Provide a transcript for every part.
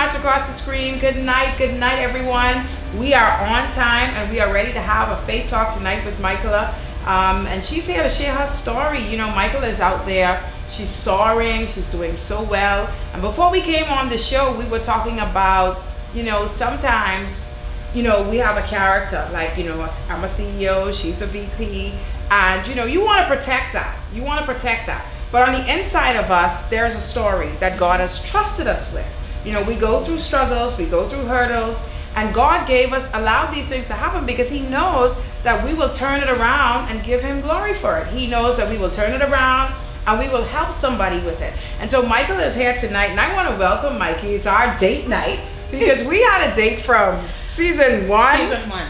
us across the screen, good night everyone. We are on time and we are ready to have a faith talk tonight with Michaela. And she's here to share her story. You know, Michaela is out there, she's soaring, she's doing so well. And before we came on the show, we were talking about, you know, sometimes, you know, we have a character, like, you know, I'm a CEO, she's a VP, and you know, you want to protect that. You want to protect that. But on the inside of us, there's a story that God has trusted us with. You know, we go through struggles, we go through hurdles, and God allowed these things to happen because he knows that we will turn it around and give him glory for it. He knows that we will turn it around and we will help somebody with it. And so Michael is here tonight, and I want to welcome Mikey. It's our date night because we had a date from season one.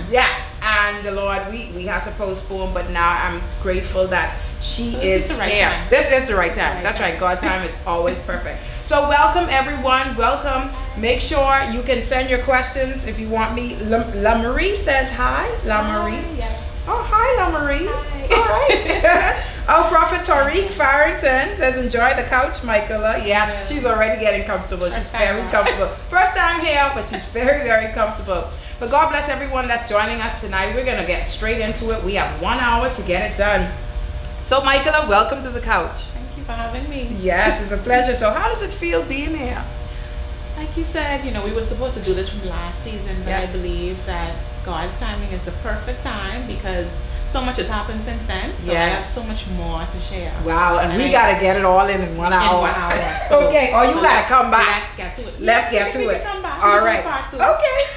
Yes, and the Lord, we had to postpone, but now I'm grateful that she is here. This is the right time. That's right. God's time is always perfect. So welcome everyone. Welcome. Make sure you can send your questions if you want me. La Marie says hi. La Marie. Yes. Oh, hi, La Marie. Hi. All right. Oh, Prophet Tariq Farrington says, enjoy the couch, Michaela. Yes, she's already getting comfortable. She's very comfortable. First time here, but she's very, very comfortable. But God bless everyone that's joining us tonight. We're going to get straight into it. We have 1 hour to get it done. So, Michaela, welcome to the couch. Thank you for having me. Yes, it's a pleasure. So, how does it feel being here? Like you said, you know, we were supposed to do this from last season, but I believe that God's timing is the perfect time because so much has happened since then. So I have so much more to share. Wow, and we got to get it all in 1 hour. In 1 hour. So, okay, or you got to come back. Let's get to it. Let's get to it. Come back. All right.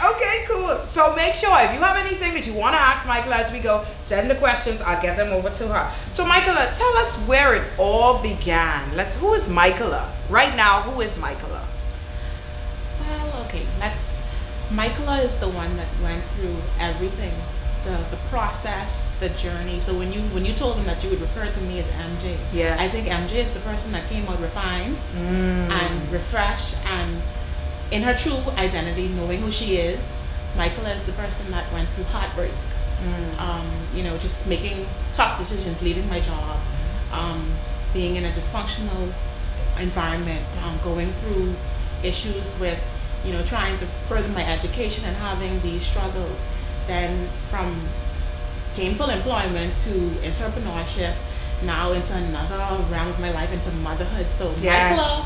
Okay, cool. So make sure if you have anything that you want to ask Michaela as we go, send the questions. I'll get them over to her. So Michaela, tell us where it all began. Who is Michaela? Right now, who is Michaela? Well, okay, Michaela is the one that went through everything. The process, the journey. So when you told them that you would refer to me as MJ, yes, I think MJ is the person that came out refined and refreshed and in her true identity, knowing who she is. Michaela is the person that went through heartbreak, you know, just making tough decisions, leaving my job, being in a dysfunctional environment, going through issues with, you know, trying to further my education and having these struggles. Then from gainful employment to entrepreneurship, now into another realm of my life, into motherhood. So Michaela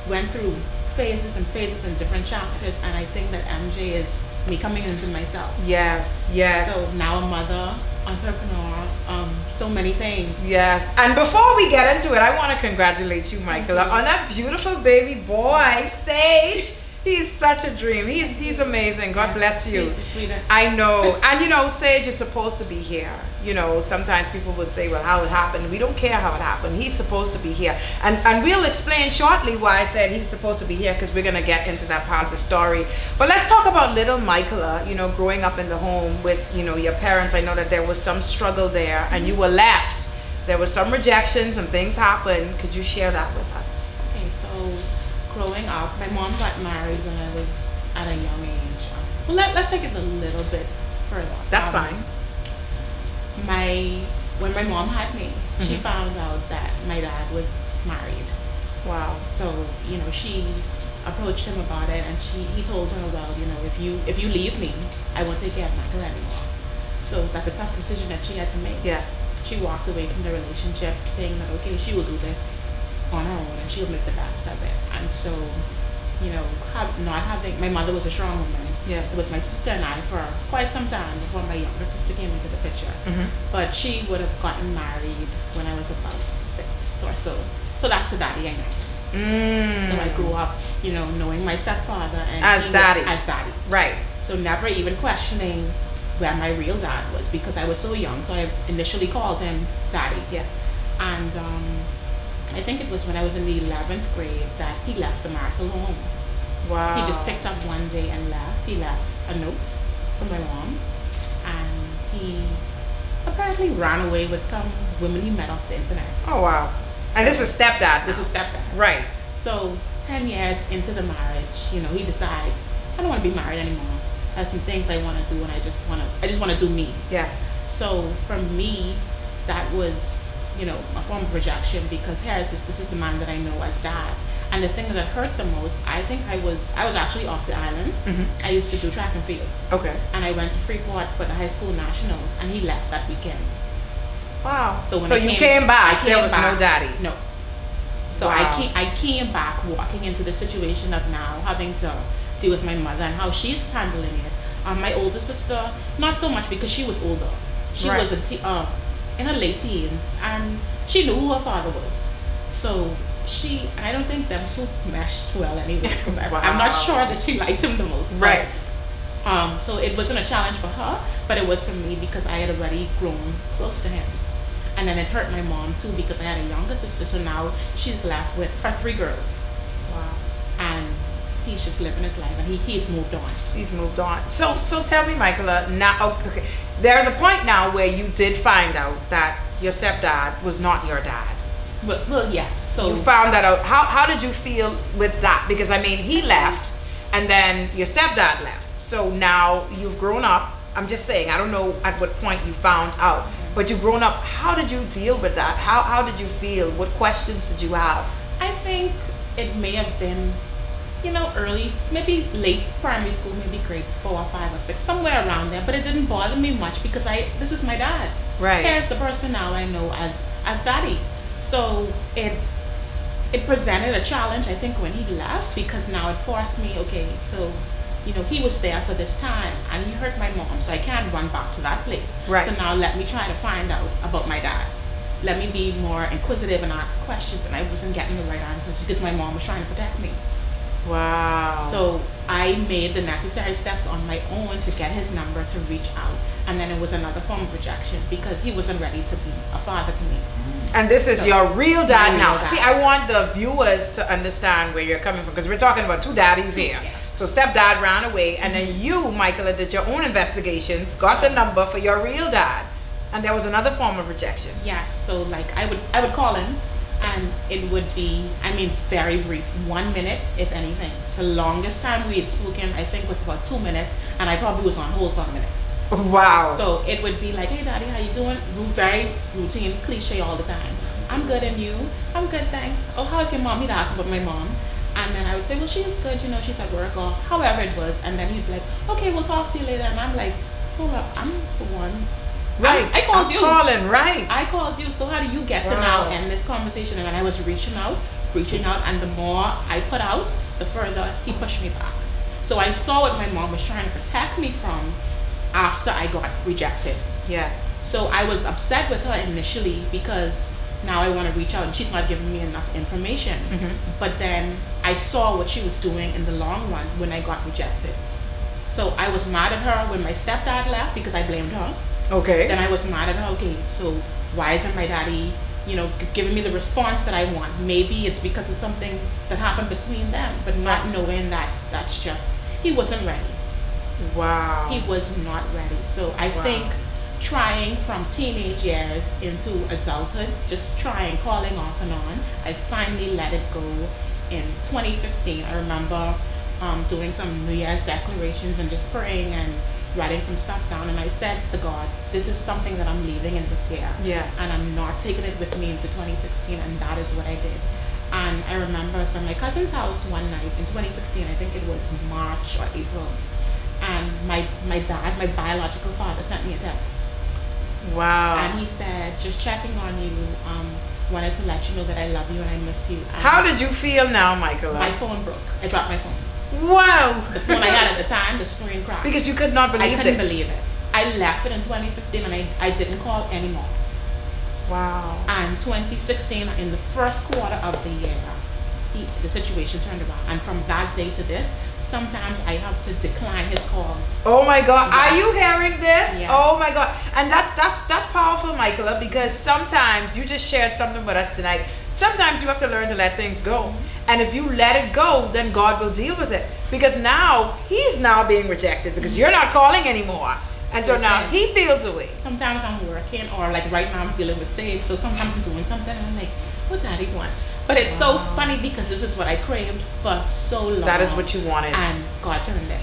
went through phases and different chapters, and I think that MJ is me coming into myself. Yes. So now a mother, entrepreneur, so many things. Yes. And before we get into it, I want to congratulate you, Michaela, on that beautiful baby boy, Sage. He's such a dream. He's amazing. God bless you. He's the sweetest. I know. And you know, Sage is supposed to be here. You know, sometimes people will say, well, how it happened. We don't care how it happened. He's supposed to be here. And we'll explain shortly why I said he's supposed to be here, because we're going to get into that part of the story. But let's talk about little Michaela, you know, growing up in the home with, you know, your parents. I know that there was some struggle there and you were left. There was some rejection, some things happened. Could you share that with us? Okay, so growing up, my mom got married when I was at a young age. Well, let's take it a little bit further. That's fine. When my mom had me, she found out that my dad was married. Wow. So, you know, she approached him about it, and he told her, well, you know, if you leave me, I won't take care of Michael anymore. So that's a tough decision that she had to make. Yes. She walked away from the relationship, saying that okay, she will do this on her own and she'll make the best of it. And so, you know, my mother was a strong woman. Yes. It was my sister and I for quite some time before my younger sister came into the picture. But she would have gotten married when I was about 6 or so. So that's the daddy I know. So I grew up, you know, knowing my stepfather and as daddy. Right. So never even questioning where my real dad was, because I was so young. So I initially called him daddy. Yes. And I think it was when I was in the 11th grade that he left the marital home. Wow. He just picked up one day and left. He left a note from my mom, and he apparently ran away with some women he met off the internet. Oh wow. And this is stepdad. This is stepdad. Right. So 10 years into the marriage, you know, he decides, I don't want to be married anymore. I have some things I want to do, and I just want to do me. Yes. So for me, that was, you know, a form of rejection, because this is the man that I know as dad, And the thing that hurt the most, I think I was actually off the island. I used to do track and field. Okay. And I went to Freeport for the high school nationals, and he left that weekend. Wow. So when so you came back, there was no daddy. No. So Wow. I came back walking into the situation of now having to deal with my mother and how she's handling it. My older sister, not so much because she was older. She Right. was in her late teens, and she knew who her father was. So I don't think them two meshed well anyway. Because Wow. I'm not sure that she liked him the most. Right. So it wasn't a challenge for her, but it was for me because I had already grown close to him. And then it hurt my mom too because I had a younger sister. So now she's left with her 3 girls. Wow. And he's just living his life, and he's moved on. He's moved on. So tell me, Michaela, now, okay, there's a point now where you did find out that your stepdad was not your dad. Well, yes. So You found that out. How did you feel with that? Because I mean, he left, and then your stepdad left. So now you've grown up. I'm just saying, I don't know at what point you found out, but you've grown up. How did you deal with that? How did you feel? What questions did you have? I think it may have been, early, maybe late primary school, maybe grade 4 or 5 or 6, somewhere around there. But it didn't bother me much because this is my dad. Right. Here's the person now I know as daddy. So it presented a challenge, I think, when he left, because now it forced me, okay, so he was there for this time and he hurt my mom, so I can't run back to that place. Right. So now let me try to find out about my dad. Let me be more inquisitive and ask questions, and I wasn't getting the right answers because my mom was trying to protect me. Wow. So I made the necessary steps on my own to get his number to reach out, and then it was another form of rejection because he wasn't ready to be a father to me. And this is your real dad My now. real dad. See, I want the viewers to understand where you're coming from, because we're talking about 2 daddies here. Yeah. So stepdad ran away, and then you, Michaela, did your own investigations, got the number for your real dad, and there was another form of rejection. Yes, so like I would call him, and it would be, very brief, 1 minute, if anything. The longest time we had spoken, I think, was about 2 minutes, and I probably was on hold for a minute. Wow. So it would be like, hey daddy, how you doing? Very routine, cliche all the time. I'm good, and you? I'm good, thanks. Oh, how's your mom? He'd ask about my mom. And then I would say, well, she's good, she's at work, or however it was. And then he'd be like, okay, we'll talk to you later. And I'm like, hold up, I'm the one. Right. I called I'm you. calling, right. I called you, so how do you get to Wow. now end this conversation? And then I was reaching out, and the more I put out, the further he pushed me back. So I saw what my mom was trying to protect me from after I got rejected. Yes. So I was upset with her initially because now I want to reach out and she's not giving me enough information. But then I saw what she was doing in the long run when I got rejected. So I was mad at her when my stepdad left because I blamed her. Okay. Then I was mad at her, okay, so why isn't my daddy, giving me the response that I want? Maybe it's because of something that happened between them, but not knowing that that's just, he wasn't ready. Wow. He was not ready. So I think trying from teenage years into adulthood, just trying, calling off and on, I finally let it go in 2015. I remember doing some New Year's declarations and just praying and writing some stuff down, and I said to God, this is something that I'm leaving in this year. Yes. And I'm not taking it with me into 2016, and that is what I did. And I remember I was at my cousin's house one night in 2016, I think it was March or April, and my dad, my biological father, sent me a text. Wow. And he said, just checking on you, wanted to let you know that I love you and I miss you. And how did you feel now, Michaela? my phone broke. I dropped my phone. Wow. The phone I had at the time, the screen cracked. Because you could not believe I couldn't this. believe it. I left it in 2015 and I didn't call anymore. Wow. And 2016, in the first quarter of the year, the situation turned around. And from that day to this, sometimes I have to decline his calls. Oh my God, Yes. are you hearing this? Yes. Oh my God. And that's powerful, Michaela, because sometimes you just shared something with us tonight. Sometimes you have to learn to let things go. And if you let it go, then God will deal with it. Because now he's now being rejected because you're not calling anymore. And so now he feels away. Sometimes I'm working, or like right now I'm dealing with Sage, so sometimes I'm doing something and I'm like, what daddy want? But it's so funny because this is what I craved for so long. That is what you wanted. And God turned it.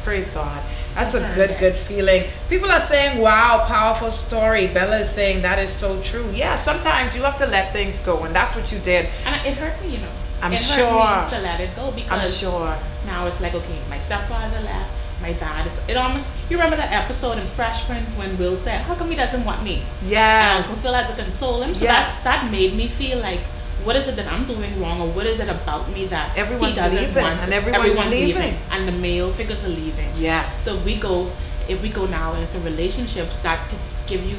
Praise God. That's a good feeling. People are saying, wow, powerful story. Bella is saying that is so true. Yeah, sometimes you have to let things go, and that's what you did. And it hurt me, I'm it sure. hurt me to let it go, I'm because sure. now it's like, okay, my stepfather left, my dad is, it almost, you remember that episode in Fresh Prince when Will said, how come he doesn't want me? And Uncle Yes. Phil had to console him. So Yes. that made me feel like, what is it that I'm doing wrong, or what is it about me that Everyone's he doesn't leaving, want? and everyone's leaving. And the male figures are leaving. Yes. So if we go now into relationships, that could give you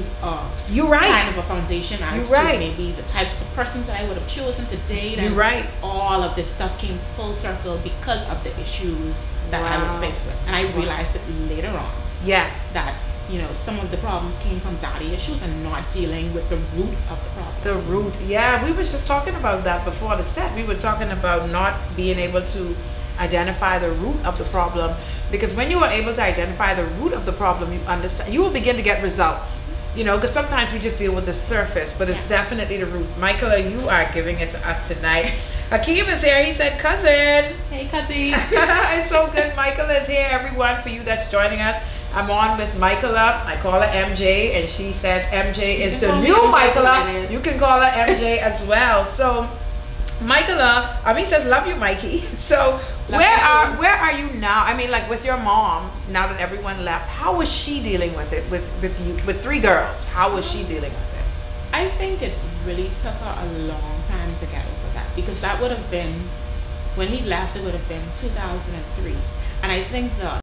You're right. kind of a foundation as You're to right. maybe the types of persons that I would have chosen to date. You're And right. all of this stuff came full circle because of the issues that I was Wow. faced with. And I realized it later on Yes. that, you know, some of the problems came from daddy issues and not dealing with the root of the problem. The root. Yeah, we was just talking about that before the set. We were talking about not being able to identify the root of the problem, because when you are able to identify the root of the problem, you understand, you will begin to get results, you know, because sometimes we just deal with the surface, but it's definitely the root. Michaela, you are giving it to us tonight. Hakeem is here. He said, cousin. Hey, cousin. It's so good. Michaela is here, everyone, for you that's joining us. I'm on with Michaela. I call her MJ, and she says MJ is the new Michaela. You can call her MJ as well. So Michaela, he says, love you, Mikey. So where are you now? I mean, like with your mom, now that everyone left, how was she dealing with it with you, with 3 girls? How was she dealing with it? I think it really took her a long time to get over that, because that would have been, when he left, it would have been 2003. And I think the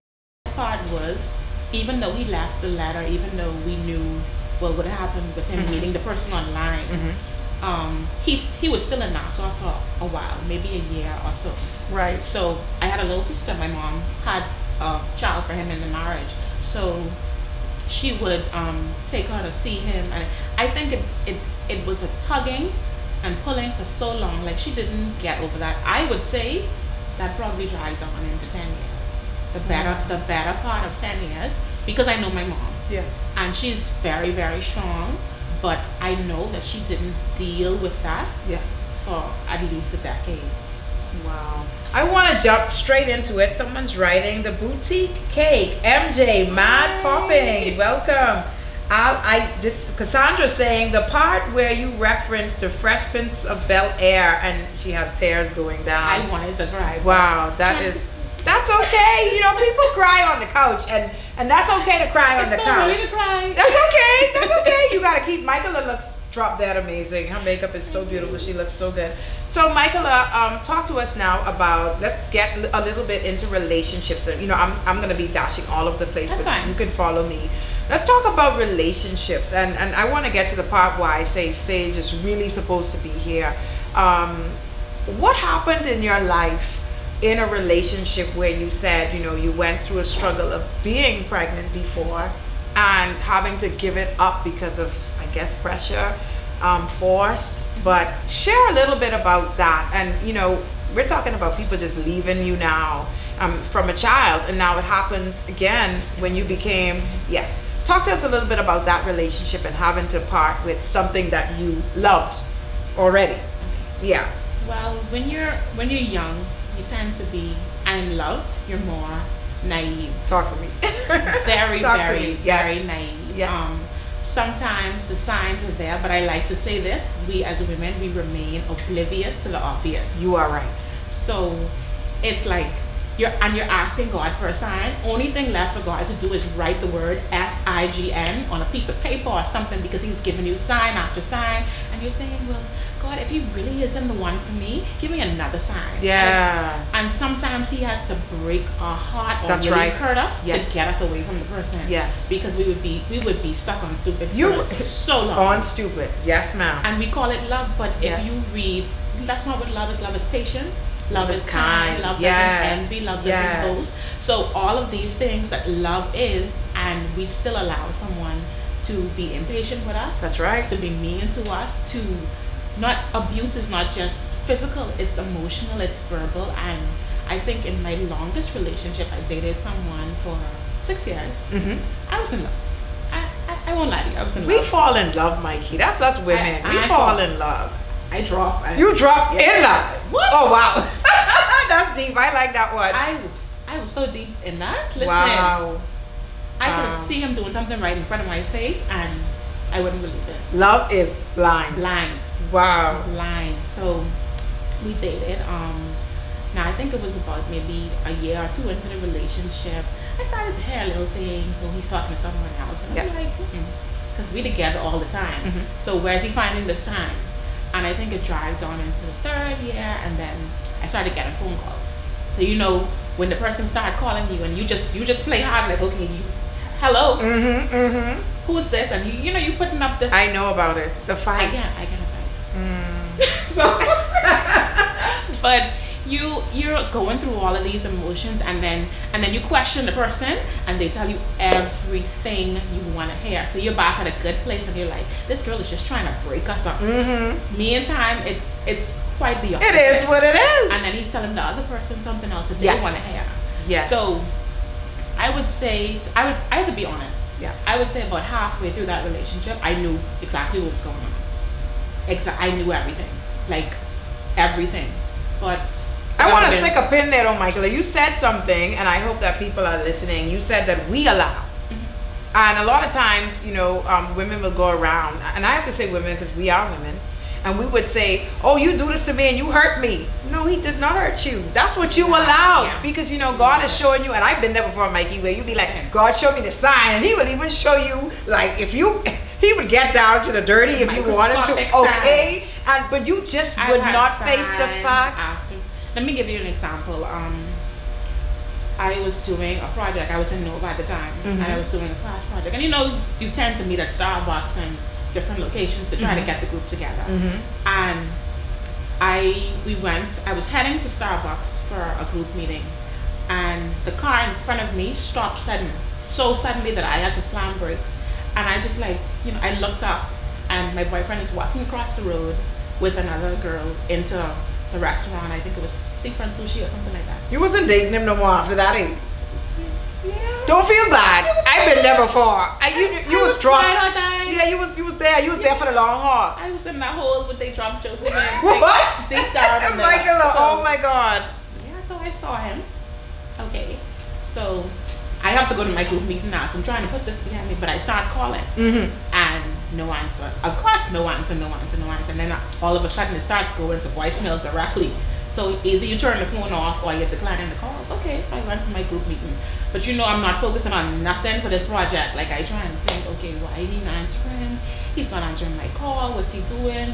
part was, even though he left the letter, even though we knew what would happen with him meeting the person online, he was still in Nassau for a while, maybe a year or so. Right. So I had a little sister. My mom had a child for him in the marriage, so she would take her to see him, and I think it was a tugging and pulling for so long. Like, she didn't get over that. I would say that probably dragged on into 10 years. The better part of 10 years, because I know my mom. Yes. And she's very, very strong, but I know that she didn't deal with that for at least a decade. Wow. I want to jump straight into it. Someone's writing the boutique cake. MJ, mad popping. Welcome. Cassandra's saying the part where you referenced the Fresh Prince of Bel-Air and she has tears going down. I wanted to cry. Wow, that's okay. You know, people cry on the couch, and that's okay to cry on the couch. It's so to cry. That's okay. That's okay. You gotta keep. Michaela looks drop dead amazing. Her makeup is so beautiful. She looks so good. So Michaela, talk to us now about. Let's get a little bit into relationships. And you know, I'm gonna be dashing all over the place, That's but fine. you can follow me. Let's talk about relationships, and I want to get to the part why I say Sage is really supposed to be here. What happened in your life in a relationship where you said, you know, you went through a struggle of being pregnant before and having to give it up because of, I guess, pressure, forced, but share a little bit about that. And, you know, we're talking about people just leaving you now from a child, and now it happens again when you became, talk to us a little bit about that relationship and having to part with something that you loved already. Yeah. Well, when you're young, you tend to be, and in love, you're more naive. Talk to me. Very, Talk to very, me. very Yes. naive. Yes. Sometimes the signs are there, but I like to say this: we as women, we remain oblivious to the obvious. You are right. So it's like you're asking God for a sign. Only thing left for God to do is write the word SIGN on a piece of paper or something, because He's given you sign after sign, and you're saying, well, God, if He really isn't the one for me, give me another sign. Yeah. And sometimes He has to break our heart or That's really right. hurt us Yes. to get us away from the person. Yes. Because we would be stuck on stupid for so long. On stupid. Yes, ma'am. And we call it love, but Yes. if you read, that's not what love is. Love is patient. Love is kind. Love Yes. doesn't envy. Love doesn't boast. So all of these things that love is, and we still allow someone to be impatient with us. That's right. To be mean to us. To not abuse is not just physical. It's emotional. It's verbal. And I think in my longest relationship, I dated someone for 6 years. I was in love. I won't lie to you. I was in love. We fall in love, Mikey. That's us women. We fall in love. I drop. You drop in love. What? Oh wow. That's deep. I like that one. I was so deep in that. Listen, Wow. I could see him doing something right in front of my face, and I wouldn't believe it. Love is blind. Blind. Wow. Blind. So We dated. Now I think it was about maybe a year or two into the relationship. I started to hear little things. So he's talking to someone else, and I'm like, because we together all the time. So where's he finding this time? And I think it dragged on into the third year, and then I started getting phone calls. So you know, when the person started calling you, and you just play hard, like, okay, hello, who is this? And you know, you putting up this. I know about it. The fight. I can't fight. So, but you're going through all of these emotions, and then you question the person, and they tell you everything you want to hear. So you're back at a good place, and you're like, this girl is just trying to break us up. Meantime, it's quite the opposite. It is what it is. And then he's telling the other person something else that they want to hear. Yes. So I would say, I have to be honest. Yeah. I would say about halfway through that relationship, I knew exactly what was going on. I knew everything, like everything. But I want to stick a pin there, though, Michaela. You said something, and I hope that people are listening. You said that we allow. And a lot of times, you know, women will go around, and I have to say women because we are women, and we would say, oh, you do this to me and you hurt me. No, he did not hurt you. That's what you allowed. Because, you know, God is showing you, and I've been there before, Mikey, where you'd be like, God showed me the sign, and he would even show you, like, if you, he would get down to the dirty if you wanted to, okay? But you just would not face the fact. Let me give you an example. I was doing a project. I was in Nova at the time, and I was doing a class project. And you know, you tend to meet at Starbucks and different locations to try to get the group together. And I was heading to Starbucks for a group meeting, and the car in front of me stopped so suddenly that I had to slam brakes. And I just, like, you know, I looked up, and my boyfriend is walking across the road with another girl into the restaurant. I think it was Seafront Sushi or something like that. You wasn't dating him no more after that, eh? Yeah. Don't feel bad. I've been there before. You was drunk. Yeah, you was there. You was there for the long haul. I was in that hole with they dropped Joseph in. What? Deep down in there. Michaela, oh my God. Yeah, so I saw him. Okay, so I have to go to my group meeting now, so I'm trying to put this behind me, but I start calling, and no answer. Of course, no answer. And then all of a sudden, it starts going to voicemail directly. So either you turn the phone off or you're declining the calls. Okay, so I went to my group meeting. But you know, I'm not focusing on nothing for this project. Like, I try and think, okay, why is he not answering? He's not answering my call. What's he doing?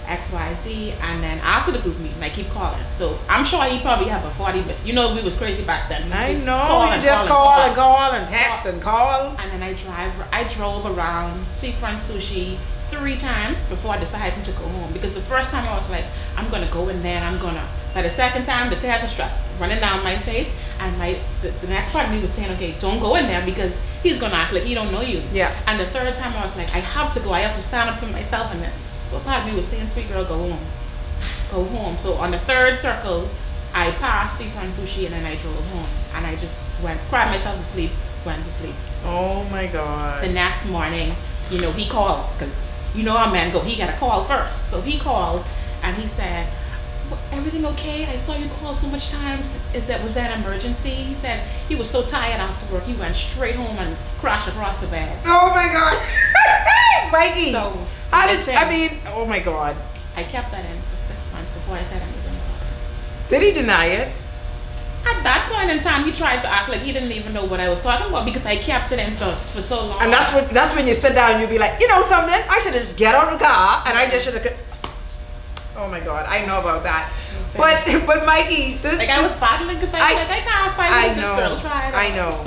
X, Y, Z. And then after the group meeting, I keep calling. So I'm sure he probably have a 40 minutes. You know, we was crazy back then. I know. You just call and text and call. And then I drove around Seafront Sushi 3 times before I decided to go home, because the first time I was like, I'm gonna go in there and by the second time the tears were struck running down my face, and the next part of me was saying, okay, don't go in there because he's gonna act like he don't know you. Yeah. And the third time I was like, I have to go, I have to stand up for myself, and then so part of me was saying, sweet girl, go home. So on the third circle, I passed Seafront Sushi, and then I drove home, and I just cried myself to sleep, went to sleep. Oh my God. The next morning, you know, he calls, because you know how men go, he got a call first. So he calls, and he said, everything okay? I saw you call so much times. Was that an emergency? He said he was so tired after work, he went straight home and crashed across the bed. Oh my God. Mikey. So, oh my God. I kept that in for 6 months before I said anything about it. Did he deny it? At that point in time, he tried to act like he didn't even know what I was talking about, because I kept it in for so long. And that's when you sit down and you be like, you know something? I should have just get out of the car, and I just should have. Oh my God, I know about that. But Mikey, I was battling because I was like, I can't fight with this girl. Tried. I know.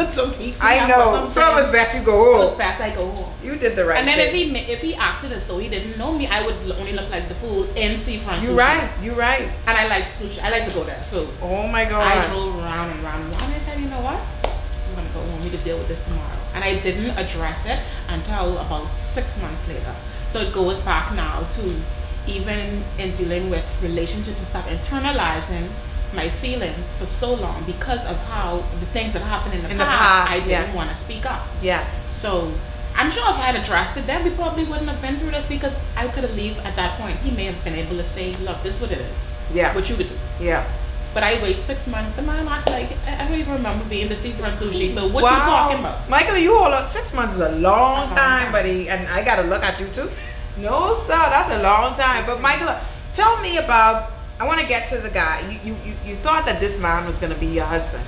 I know. So it was best you go home. It was best I go home. You did the right thing. And then if he acted as though he didn't know me, I would only look like the fool in Seafront. You're right. You're right. And I like sushi. I like to go there. So oh my God. I drove around and around, and I said, you know what? I'm gonna go home. We could deal with this tomorrow. And I didn't address it until about 6 months later. So it goes back now to even in dealing with relationships and stuff, internalizing my feelings for so long because of how the things that happened in the past I didn't want to speak up. Yes. So I'm sure if I had addressed it then, we probably wouldn't have been through this, because I could have left at that point. He may have been able to say, look, this is what it is. Yeah. What you would do. Yeah. But I wait 6 months. The man act like, I don't even remember being to Seafront Sushi. So what you talking about? Michaela, you hold up. 6 months is a long time, buddy. And I got to look at you too. No, sir, that's a long time. But Michaela, tell me about I want to get to the guy. You thought that this man was going to be your husband.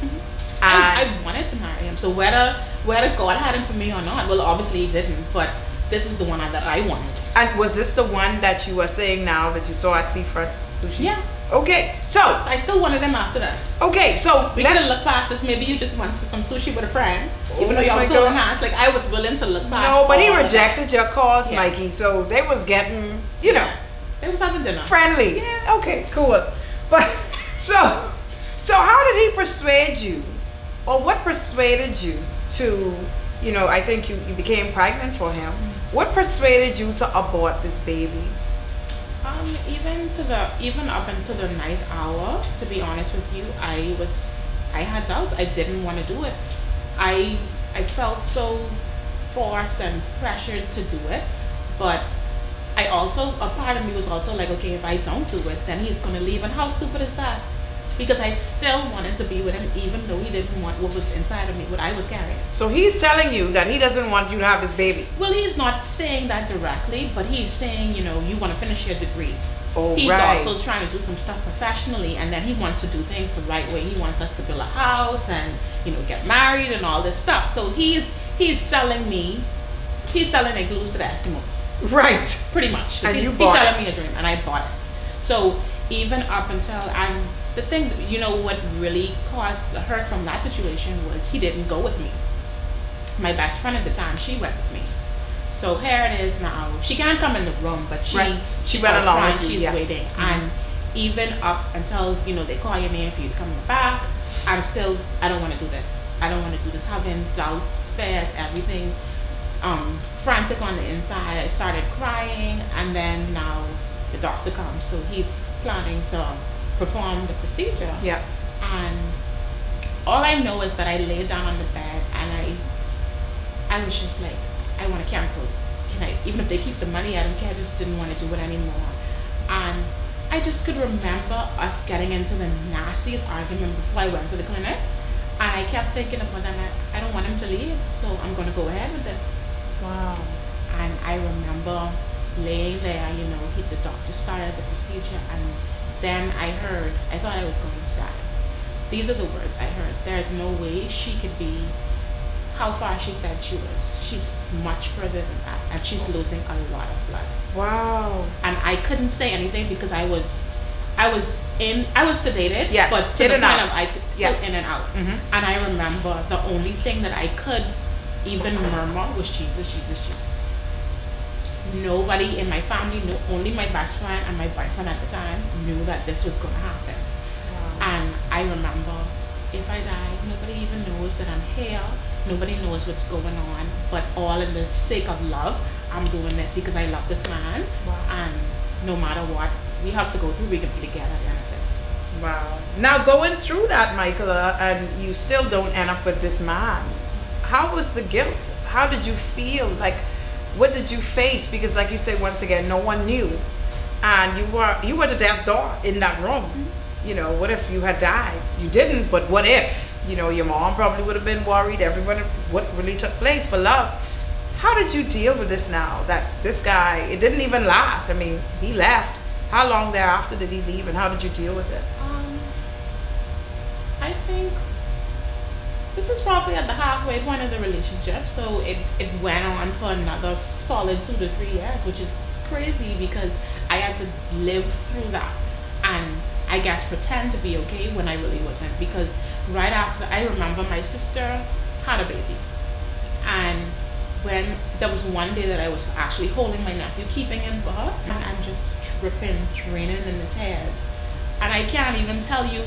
I wanted to marry him. So whether God had him for me or not, well, obviously he didn't. But this is the one that I wanted. And was this the one that you were saying now that you saw at Seafront Sushi? Yeah. Okay, so I still wanted him after that. Okay, so we could have looked past this. Maybe you just went for some sushi with a friend, even though y'all was holding hands. Like I was willing to look past. No, but he rejected your calls, Mikey. So they was getting, you know, they was having dinner. Friendly. Yeah. Okay, cool. But so how did he persuade you, or what persuaded you to, you know, I think you became pregnant for him. What persuaded you to abort this baby? Even up until the 9th hour, to be honest with you, I had doubts. I didn't want to do it. I felt so forced and pressured to do it, but I also, a part of me was also like, okay, if I don't do it, then he's gonna leave, and how stupid is that? Because I still wanted to be with him, even though he didn't want what was inside of me, what I was carrying. So he's telling you that he doesn't want you to have this baby? Well, he's not saying that directly, but he's saying, you know, you want to finish your degree. Oh, he's also trying to do some stuff professionally, and then he wants to do things the right way. He wants us to build a house and, you know, get married and all this stuff. So he's selling igloos to the Eskimos. Right. Pretty much. And he's selling me a dream, and I bought it. So even up until, and the thing, you know, what really caused the hurt from that situation was he didn't go with me. My best friend at the time, she went with me. So here it is now. She can't come in the room, but she went along with you. She's waiting. Mm-hmm. And even up until, you know, they call your name for you to come back, I don't want to do this. I don't want to do this. Having doubts, fears, everything, frantic on the inside. I started crying, and then now the doctor comes. So he's planning to perform the procedure. Yeah. And all I know is that I laid down on the bed, and I was just like, I want to cancel. Even if they keep the money, I don't care. I just didn't want to do it anymore. And I just could remember us getting into the nastiest argument before I went to the clinic. And I kept thinking about that. I don't want him to leave, so I'm going to go ahead with this. Wow. And I remember laying there, you know, the doctor started the procedure, and then I thought I was going to die. These are the words I heard. There's no way she could be how far she said she was. She's much further than that, and she's losing a lot of blood. Wow. And I couldn't say anything because I was sedated, yes, but to the point of I could still in and out. Mm-hmm. And I remember the only thing that I could even murmur was Jesus, Jesus, Jesus. Nobody in my family knew, only my best friend and my boyfriend at the time knew that this was going to happen. Wow. And I remember, if I die, nobody even knows that I'm here. Nobody knows what's going on, but all in the sake of love, I'm doing this because I love this man. Wow. And no matter what we have to go through, we can be together at the end of this. Wow. Now, going through that, Michaela, and you still don't end up with this man, how was the guilt? How did you feel? Like, what did you face? Because like you say, once again, no one knew, and you were the deaf door in that room. Mm-hmm. You know, what if you had died? You didn't, but what if? You know, your mom probably would have been worried. Everyone, what really took place for love. How did you deal with this now? That this guy, it didn't even last. I mean, he left. How long thereafter did he leave, and how did you deal with it? I think this is probably at the halfway point of the relationship. So it went on for another solid 2 to 3 years, which is crazy because I had to live through that and I guess pretend to be okay when I really wasn't. Because right after, I remember my sister had a baby, and when there was one day that I was actually holding my nephew, keeping him for her, and I'm just dripping, draining in the tears, and I can't even tell you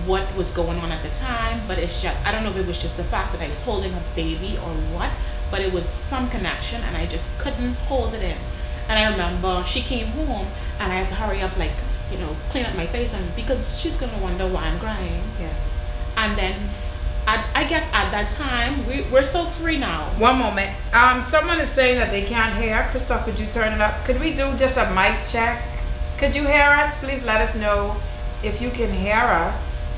what was going on at the time, but it's just, I don't know if it was just the fact that I was holding a baby or what, but it was some connection, and I just couldn't hold it in. And I remember she came home, and I had to hurry up, like, you know, clean up my face, and because she's gonna wonder why I'm crying. Yes. And then I guess at that time we're so free now. One moment. Someone is saying that they can't hear. Christoph, could you turn it up? Could we do just a mic check? Could you hear us? Please let us know if you can hear us.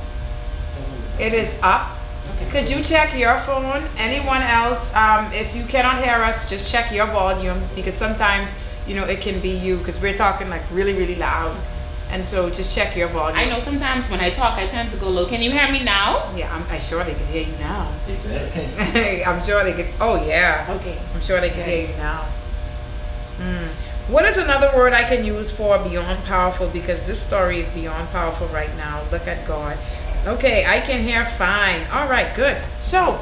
It is up. Okay. Could you check your phone? Anyone else? If you cannot hear us, just check your volume, because sometimes, you know, it can be you, because we're talking like really, really loud. And so just check your volume. I know sometimes when I talk, I tend to go low. Can you hear me now? Yeah, I'm sure they can hear you now. Okay. I'm sure they can. Oh yeah. Okay. I'm sure they can hear you now. What is another word I can use for beyond powerful? Because this story is beyond powerful right now. Look at God. Okay, I can hear fine. All right, good. So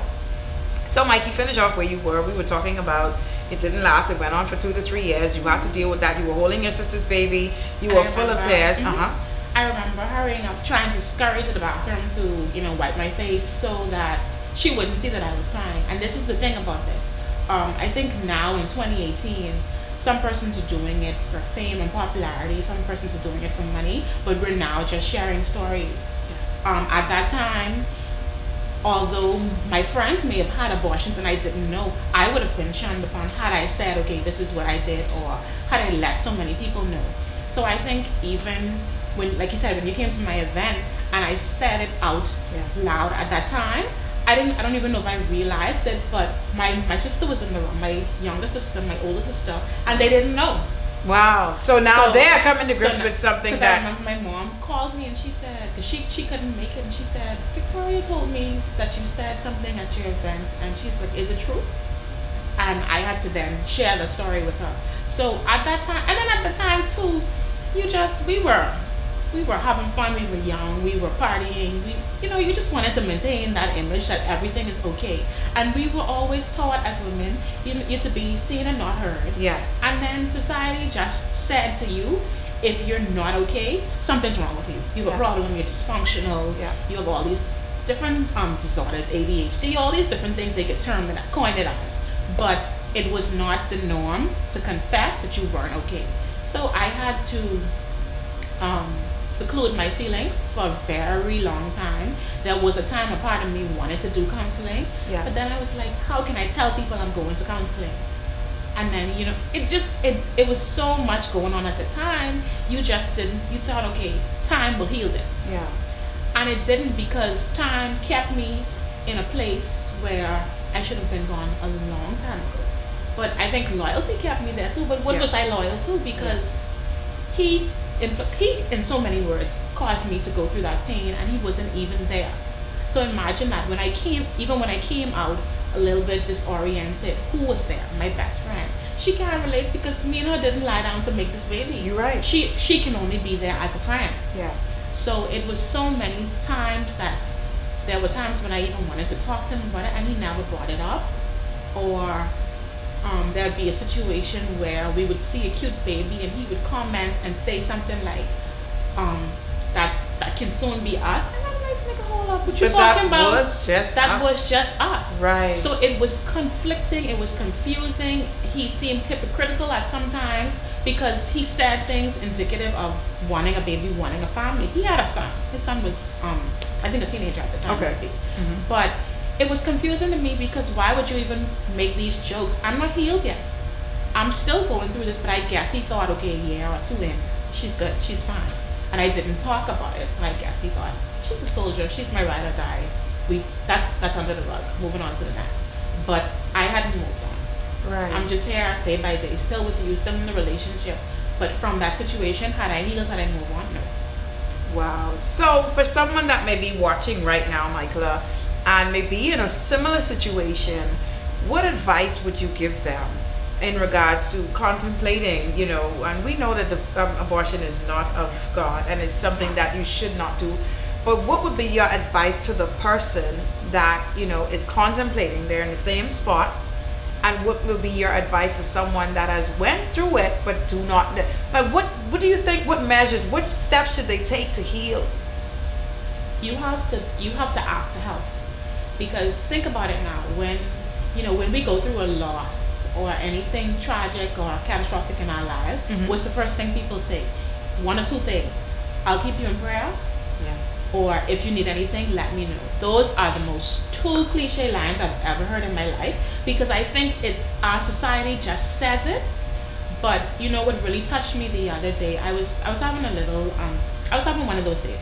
Mikey, finish off where you were. We were talking about it didn't last. It went on for 2 to 3 years. You had to deal with that. You were holding your sister's baby. You were full of tears. I remember hurrying up, trying to scurry to the bathroom to, wipe my face so that she wouldn't see that I was crying. And this is the thing about this. I think now in 2018, some persons are doing it for fame and popularity. Some persons are doing it for money. But we're now just sharing stories. Yes. At that time, although my friends may have had abortions and I didn't know, I would have been shunned upon had I said, okay, this is what I did, or had I let so many people know. So I think even when, like you said, when you came to my event and I said it out loud at that time, I don't even know if I realized it, but my sister was in the room, my younger sister, my older sister, and they didn't know. Wow. So now they're coming to grips with something that... I remember my mom called me and she said, because she couldn't make it, and she said, Victoria told me that you said something at your event, and she's like, is it true? And I had to then share the story with her. So at that time, and then at the time too, we were having fun, we were young, we were partying, you just wanted to maintain that image that everything is okay. And we were always taught as women, you're to be seen and not heard. Yes. And then society just said to you, if you're not okay, something's wrong with you. You have a problem, you're dysfunctional, you have all these different disorders, ADHD, all these different things they could coin it as. But it was not the norm to confess that you weren't okay. So I had to seclude my feelings for a very long time. There was a time a part of me wanted to do counseling, but then I was like, how can I tell people I'm going to counseling? And then, it was so much going on at the time, you thought, okay, time will heal this. Yeah. And it didn't, because time kept me in a place where I should have been gone a long time ago. But I think loyalty kept me there too. But what was I loyal to? Because he, in so many words, caused me to go through that pain, and he wasn't even there. So imagine that when I came out a little bit disoriented, who was there? My best friend. She can't relate because me and her didn't lie down to make this baby. You're right. She can only be there as a friend. Yes. So it was so many times that there were times when I even wanted to talk to him about it, and he never brought it up. Or there'd be a situation where we would see a cute baby and he would comment and say something like, that can soon be us. And I'm like, nigga, hold up, what you talking about? That was just us. Right. So it was conflicting, it was confusing. He seemed hypocritical at some times because he said things indicative of wanting a baby, wanting a family. He had a son. His son was, I think, a teenager at the time. Okay. Mm-hmm. But it was confusing to me because why would you even make these jokes? I'm not healed yet. I'm still going through this, but I guess he thought, okay, a year or two in, she's good, she's fine. And I didn't talk about it, so I guess he thought, she's a soldier, she's my ride or die. That's under the rug, moving on to the next. But I hadn't moved on. Right. I'm just here day by day, still with you, still in the relationship. But from that situation, had I healed, had I moved on? No. Wow. So for someone that may be watching right now, Michaela, and may be in a similar situation, what advice would you give them in regards to contemplating, and we know that the abortion is not of God and it's something that you should not do, but what would be your advice to the person that, is contemplating, they're in the same spot, and what will be your advice to someone that has went through it but do not, like what do you think, what measures, what steps should they take to heal? You have to ask for help. Because think about it now, when we go through a loss or anything tragic or catastrophic in our lives, what's the first thing people say? One or two things. I'll keep you in prayer. Yes. Or if you need anything, let me know. Those are the most two cliche lines I've ever heard in my life, because I think it's our society just says it. But what really touched me the other day, I was having I was having one of those days.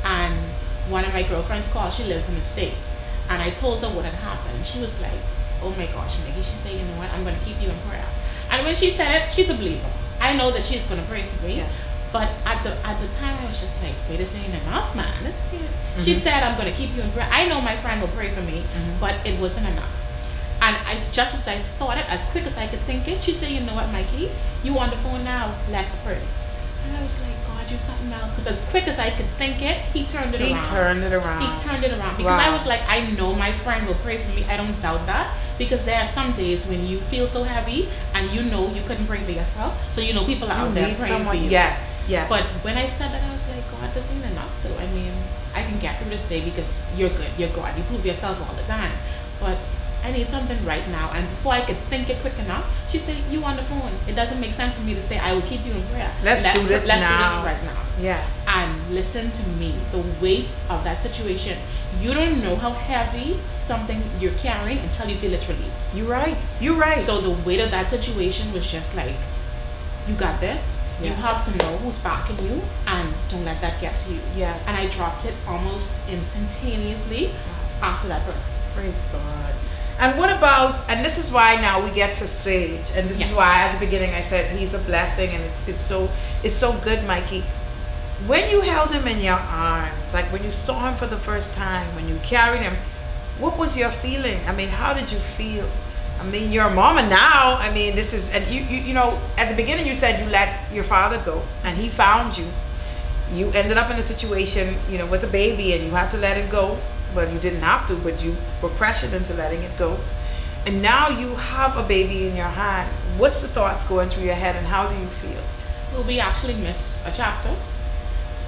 And one of my girlfriends called, she lives in the States. And I told her what had happened. She was like, oh my gosh, Maggie. She said, what, I'm going to keep you in prayer. And when she said it, she's a believer. I know that she's going to pray for me. Yes. But at the time, I was just like, wait, this ain't enough, man. This ain't. She said, I'm gonna keep you in prayer. I know my friend will pray for me, but it wasn't enough. And just as I thought it, as quick as I could think it, she said, you know what, Mikey, you on the phone now, let's pray. And I was like, God, you something else. Because as quick as I could think it, he turned it around. He turned it around. Because I was like, I know my friend will pray for me. I don't doubt that. Because there are some days when you feel so heavy and you know you couldn't pray for yourself. So you know people are out there praying for you. Yes, yes. But when I said that, I was like, God, this ain't enough though. I mean, I can get through this day because you're good. You're God. You prove yourself all the time. But I need something right now. And before I could think it quick enough, she said, you on the phone. It doesn't make sense for me to say, I will keep you in prayer. Let's do this right now. Yes. And listen to me. The weight of that situation. You don't know how heavy something you're carrying until you feel it release. You're right. You're right. So the weight of that situation was just like, you got this. Yes. You have to know who's backing you and don't let that get to you. Yes. And I dropped it almost instantaneously after that prayer. Praise God. And what about, and this is why now we get to Sage, and this is why at the beginning I said he's a blessing, and it's so good, Mikey. When you held him in your arms, like when you saw him for the first time, when you carried him, what was your feeling? I mean, how did you feel? I mean, you're a mama now. I mean, this is, and you know, at the beginning you said you let your father go, and he found you. You ended up in a situation, you know, with a baby, and you had to let it go. Well, you didn't have to, but you were pressured into letting it go. And now you have a baby in your hand. What's the thoughts going through your head, and how do you feel? Well, we actually missed a chapter.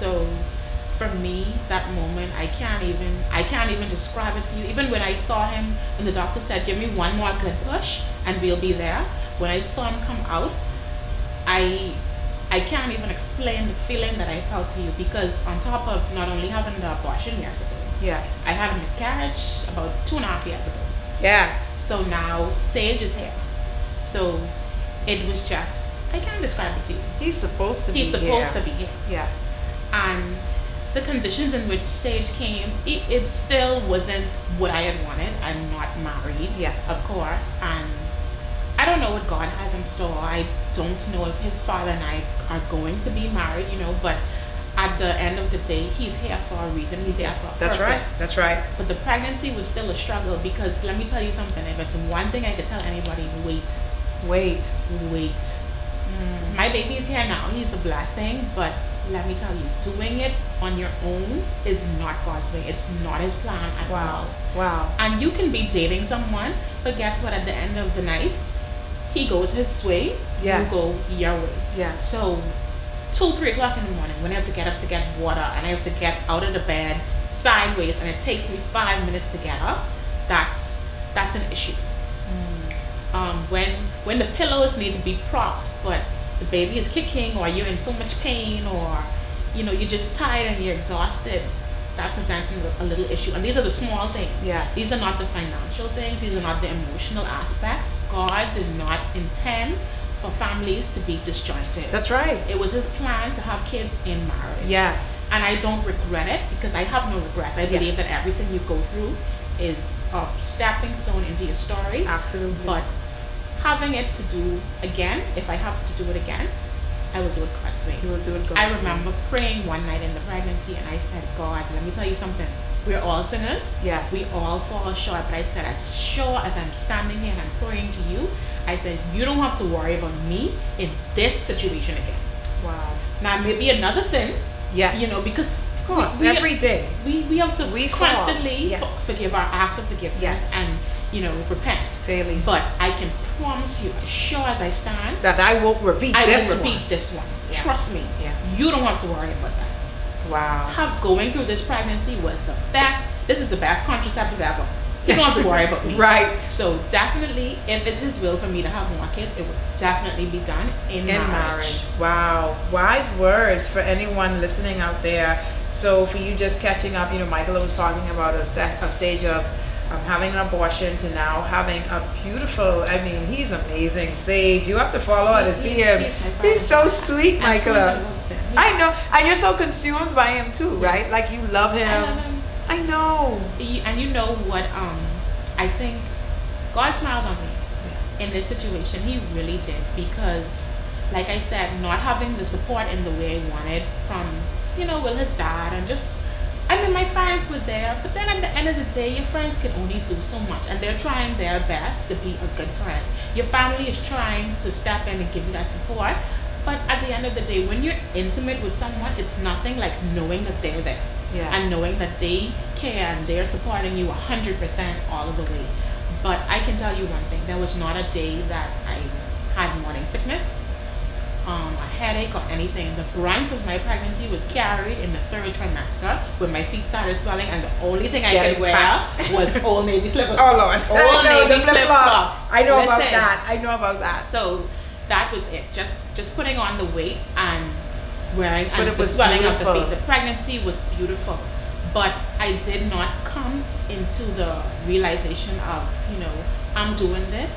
So for me, that moment, I can't even describe it for you. Even when I saw him, when the doctor said, give me one more good push and we'll be there. When I saw him come out, I can't even explain the feeling that I felt to you, because on top of not only having the abortion years ago, yes, I had a miscarriage about 2.5 years ago. Yes. So now Sage is here. So it was just, I can't describe it to you. He's supposed to be here. Yes. And the conditions in which Sage came, it still wasn't what I had wanted. I'm not married, yes, of course. And I don't know what God has in store. I don't know if his father and I are going to be married, you know, but at the end of the day, he's here for a reason. He's here for a purpose. That's right. That's right. But the pregnancy was still a struggle, because let me tell you something. If it's one thing I could tell anybody, wait. My baby is here now. He's a blessing, but let me tell you, doing it on your own is not God's way. It's not his plan at all. Wow. And you can be dating someone, but guess what? At the end of the night, he goes his way, yes, you go your way. Yes. So 2-3 o'clock in the morning, when I have to get up to get water, and I have to get out of the bed sideways, and it takes me 5 minutes to get up, that's an issue. When the pillows need to be propped, but the baby is kicking, or you're in so much pain, or you know, you're just tired and you're exhausted, that presents a little issue. And these are the small things. Yes. These are not the financial things. These are not the emotional aspects. God did not intend for families to be disjointed. That's right. It was his plan to have kids in marriage. Yes. And I don't regret it, because I have no regrets. I believe that everything you go through is a stepping stone into your story. Absolutely. But having it to do again, if I have to do it again, I will do it God's way. You will do it God's way. I remember praying one night in the pregnancy, and I said, God, let me tell you something. We're all sinners. Yes. We all fall short. But I said, as sure as I'm standing here and I'm praying to you, I said, you don't have to worry about me in this situation again. Wow. Now, maybe another sin. Yes. You know, because of course, every day we have to constantly forgive, ask for forgiveness, yes, and you know, repent daily. But I can promise you, as sure as I stand, that I won't repeat this one. Yeah. Trust me. Yeah. You don't have to worry about that. Wow. Going through this pregnancy was the best. This is the best contraceptive ever. You don't have to worry about me. Right. So definitely, if it's his will for me to have more kids, it would definitely be done in marriage. Wow. Wise words for anyone listening out there. So for you just catching up, you know, Michaela was talking about a stage of having an abortion to now having a beautiful, I mean, he's amazing. Sage, you have to follow her to see him. He's so sweet, Michaela. I know. And you're so consumed by him too, right? Like you love him. I know. And you know what, I think God smiled on me in this situation. He really did, because like I said, not having the support in the way I wanted from, Will, his dad, and just, my friends were there, but then at the end of the day, your friends can only do so much, and they're trying their best to be a good friend. Your family is trying to step in and give you that support, but at the end of the day, when you're intimate with someone, it's nothing like knowing that they're there. Yes. And knowing that they care and they're supporting you 100% all of the way. But I can tell you one thing, there was not a day that I had morning sickness, a headache or anything. The brunt of my pregnancy was carried in the 3rd trimester when my feet started swelling, and the only thing I could wear was Old Navy slippers. Oh Lord. Old Navy flip-flops. I know about that. I know about that. So that was it. Just putting on the weight and wearing, and it was the swelling beautiful. of the feet. The pregnancy was beautiful. But I did not come into the realization of, I'm doing this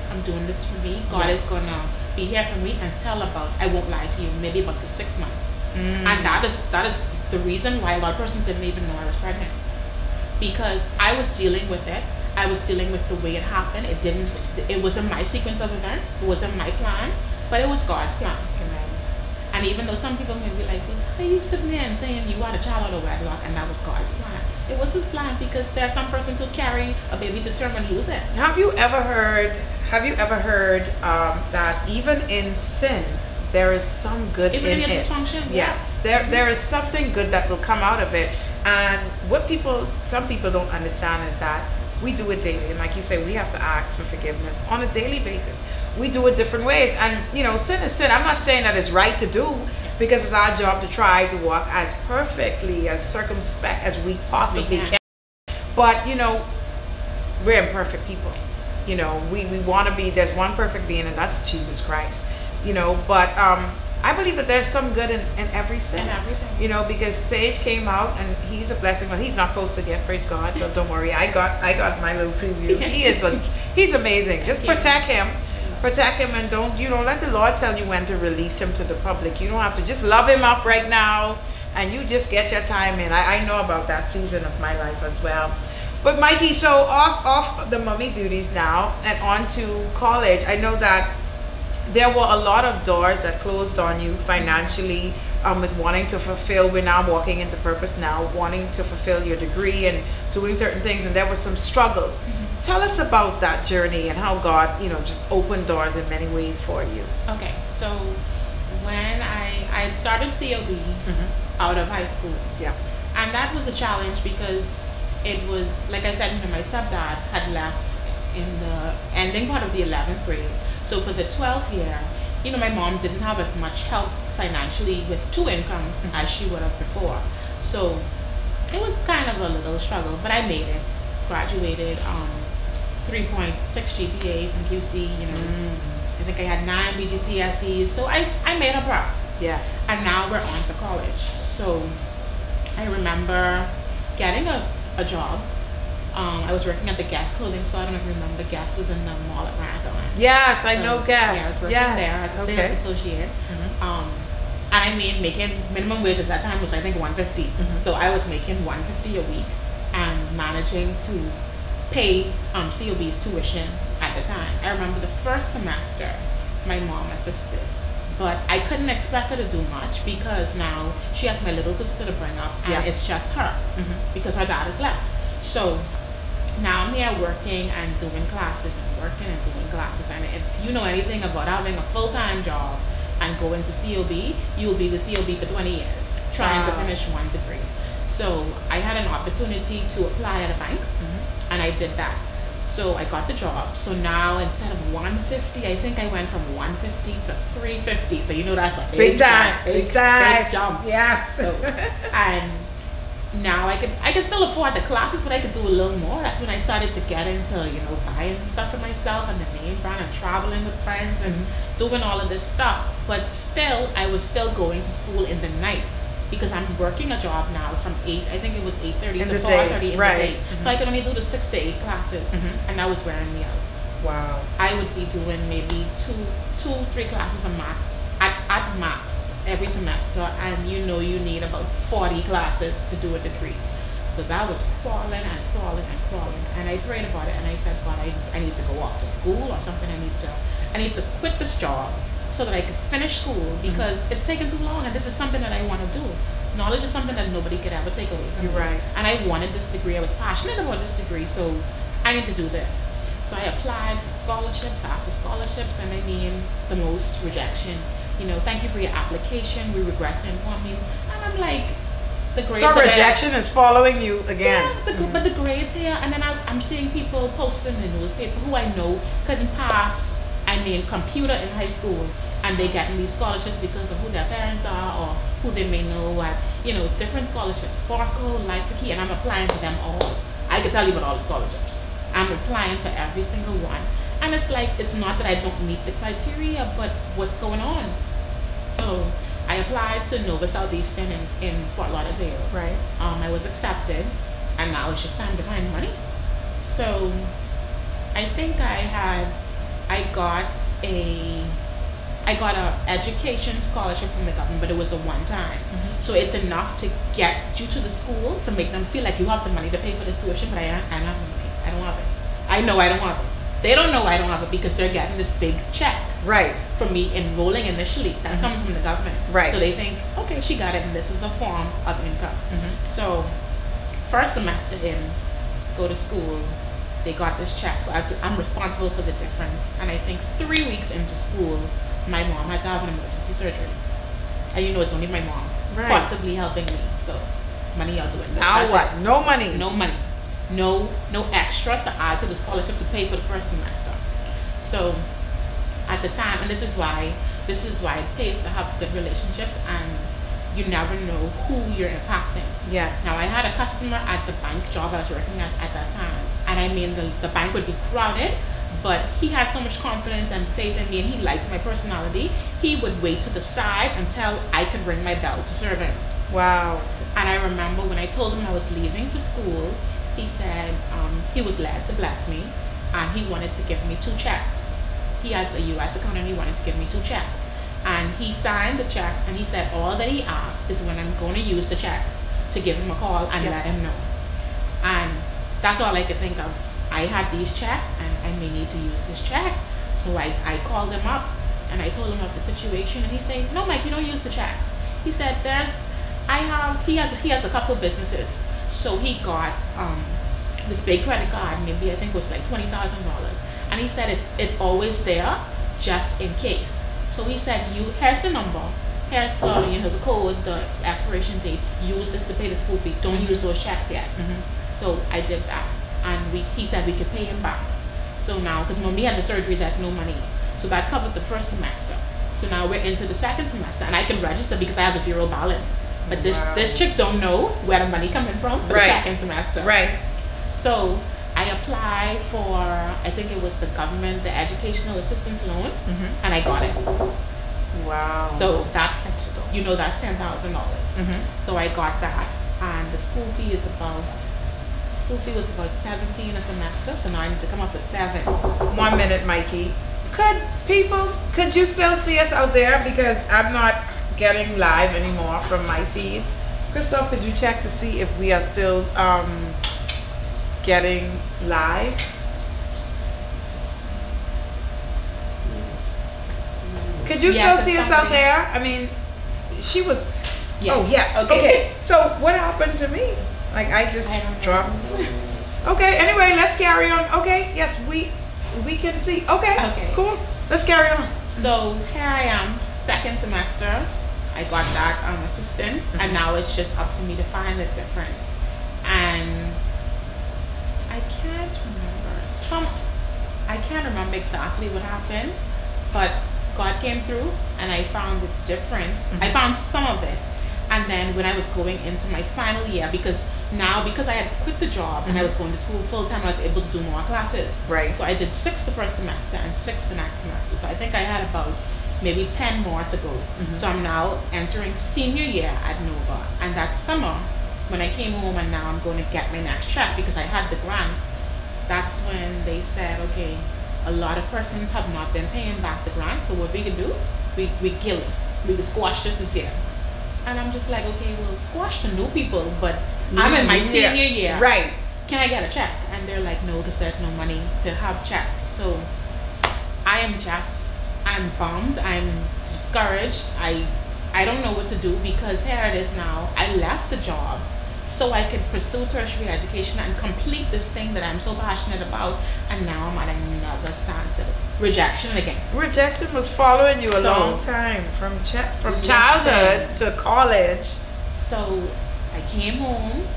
for me. God is gonna be here for me until about, I won't lie to you, maybe about the 6th month. And that is the reason why a lot of persons didn't even know I was pregnant. Because I was dealing with it. I was dealing with the way it happened. It wasn't my sequence of events. It wasn't my plan, but it was God's plan. And even though some people may be like, well, how are you sitting there and saying you are a child out of wedlock, and that was God's plan? It was his plan, because there are some persons who carry a baby to term and lose it. Have you ever heard that even in sin there is some good even in in it? Dysfunction, yes, there is something good that will come out of it. And what some people don't understand is that we do it daily, and like you say, we have to ask for forgiveness on a daily basis. We do it different ways, and sin is sin. I'm not saying that it's right to do, because it's our job to try to walk as perfectly, as circumspect as we possibly can. But we're imperfect people. We want to be. There's one perfect being, and that's Jesus Christ. But I believe that there's some good in every sin. In everything. Because Sage came out, and he's a blessing. Well, he's not posted yet, praise God. But don't worry, I got my little preview. He's amazing. Just protect him. Protect him, and don't let the Lord tell you when to release him to the public. You don't have to. Just love him up right now, and you just get your time in. I know about that season of my life as well. But Mikey, so off the mommy duties now and on to college. I know that there were a lot of doors that closed on you financially, with wanting to fulfill. We're now walking into purpose now, wanting to fulfill your degree and doing certain things, and there were some struggles. Tell us about that journey and how God, just opened doors in many ways for you. Okay, so when I had started COB out of high school, and that was a challenge, because it was, like I said, my stepdad had left in the ending part of the 11th grade. So for the 12th year, my mom didn't have as much help financially with 2 incomes as she would have before. So it was kind of a little struggle, but I made it. Graduated 3.6 GPA from QC, I think I had 9 BGCSEs, so I made her proud. Yes. And now we're on to college. So I remember getting a job. I was working at the Guess clothing store. I don't know if you remember, Guess was in the mall at Marathon. Yes, I know Guess. Yeah, I was working there as a sales associate. And I mean, making minimum wage at that time was, I think, $150. So I was making $150 a week and managing to pay COB's tuition at the time. I remember the first semester, my mom assisted, but I couldn't expect her to do much, because now she has my little sister to bring up, and it's just her, because her dad has left. So now I'm here working and doing classes and working and doing classes. And if you know anything about having a full-time job and going to COB, you'll be the COB for 20 years trying to finish 1 degree. So I had an opportunity to apply at a bank, and I did that. So I got the job. So now instead of 150, I think I went from 150 to 350. So that's a big time. Big jump. Yes. So, and now I could still afford the classes, but I could do a little more. That's when I started to get into buying stuff for myself and the name brand and traveling with friends and doing all of this stuff. But still, I was still going to school in the night, because I'm working a job now from 8, I think it was 8:30 to 4:30 in the day. So I could only do the 6 to 8 classes, and that was wearing me out. Wow. I would be doing maybe 3 classes a max, at max, every semester, and you need about 40 classes to do a degree. So that was crawling and crawling and crawling, and I prayed about it, and I said, God, I need to go off to school or something. I need to quit this job so that I could finish school, because it's taken too long, and this is something that I want to do. Knowledge is something that nobody could ever take away from me. Right. And I wanted this degree. I was passionate about this degree, so I need to do this. So I applied for scholarships after scholarships, and I mean, the most rejection. You know, thank you for your application. We regret to inform you. And I'm like, the grades. So rejection is following you again. Yeah, but the grades here, and then I'm seeing people posting in the newspaper who I know couldn't pass, I mean, computer in high school, and they getting these scholarships because of who their parents are or who they may know at, you know, different scholarships, Sparkle, Life the Key, and I'm applying for them all. I could tell you about all the scholarships. I'm applying for every single one. And it's like, it's not that I don't meet the criteria, but what's going on? So I applied to Nova Southeastern in Fort Lauderdale. Right. I was accepted, and now it's just time to find money. So I think I got a education scholarship from the government, but it was a one-time. So it's enough to get you to the school, to make them feel like you have the money to pay for this tuition, but I don't have the money. I don't have it. I know I don't have it. They don't know I don't have it because they're getting this big check. Right. For me enrolling initially. That's coming from the government. Right. So they think, okay, she got it, and this is a form of income. So first semester in, go to school, they got this check, so I'm responsible for the difference. And I think 3 weeks into school, my mom had to have an emergency surgery. And you know, it's only my mom possibly helping me. So money out the window. Now what? No money. No money. No extra to add to the scholarship to pay for the first semester. So at the time, and this is why it pays to have good relationships, and you never know who you're impacting. Yes. Now I had a customer at the bank job I was working at that time, and I mean the bank would be crowded, but he had so much confidence and faith in me, and he liked my personality. He would wait to the side until I could ring my bell to serve him. Wow. And I remember when I told him I was leaving for school, he said he was led to bless me, and he wanted to give me 2 checks. He has a U.S. account, and he wanted to give me 2 checks. And he signed the checks, and he said all that he asked is when I'm going to use the checks to give him a call and let him know. And that's all I could think of. I had these checks, and I may need to use this check. So I called him up, and I told him of the situation, and he said, no, Mike, you don't use the checks. He said, he has a couple of businesses. So he got this big credit card, maybe I think it was like $20,000. And he said it's always there just in case. So he said, here's the number, here's the the code, the expiration date, use this to pay the school fee. Don't use those checks yet. So I did that, and he said we could pay him back. So now, because when we had the surgery, there's no money. So that covered the first semester. So now we're into the second semester, and I can register because I have a 0 balance. But this chick don't know where the money coming from for the second semester. Right. So I applied for, I think it was the government, the educational assistance loan, and I got it. Wow. So that's $10,000. So I got that, and the school fee was about $17 a semester. So now I need to come up with $7. 1 minute, Mikey. Could you still see us out there, because I'm not getting live anymore from my feed? Christoph, could you check to see if we are still getting live? Could you still see us out there? I mean, she was. Yes. Oh yes. Okay. So what happened to me? Like I just dropped. Okay. Anyway, let's carry on. Okay. Yes, we can see. Okay. Cool. Let's carry on. So here I am, second semester. I got that assistance, and now it's just up to me to find the difference. And I can't remember exactly what happened, but God came through, and I found the difference. I found some of it. And then when I was going into my final year, because I had quit the job and I was going to school full time, I was able to do more classes. Right. So I did 6 the first semester and 6 the next semester. So I think I had about maybe 10 more to go. So I'm now entering senior year at Nova. And that summer, when I came home and now I'm going to get my next check because I had the grant, that's when they said, okay, a lot of persons have not been paying back the grant, so what we can do, we kill this. We can squash this year. And I'm just like, okay, we'll squash the new people, but I'm in my senior year. Right. Can I get a check? And they're like, no, because there's no money to have checks. So I I'm bummed. I'm discouraged. I don't know what to do because here it is now. I left the job so I could pursue tertiary education and complete this thing that I'm so passionate about, and now I'm at another standstill. Rejection again. Rejection was following you a long time, from childhood to college. So I came home,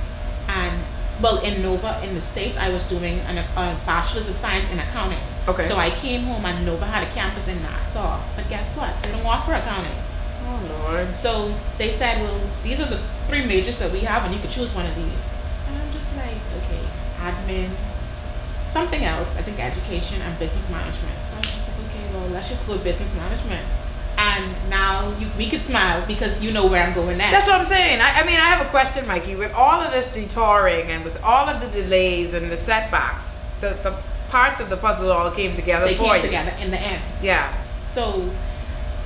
and well, in Nova in the States, I was doing a bachelor's of science in accounting. Okay. So I came home, and Nova had a campus in Nassau, but guess what? They don't offer accounting. Oh Lord. So they said, well, these are the 3 majors that we have, and you could choose one of these. And I'm just like, okay, admin, something else. I think education and business management. So I was just like, okay, well, let's just go with business management. And now we could smile because you know where I'm going next. That's what I'm saying. I mean, I have a question, Mikey. With all of this detouring and with all of the delays and the setbacks, the parts of the puzzle all came together they for you. came together in the end. Yeah. So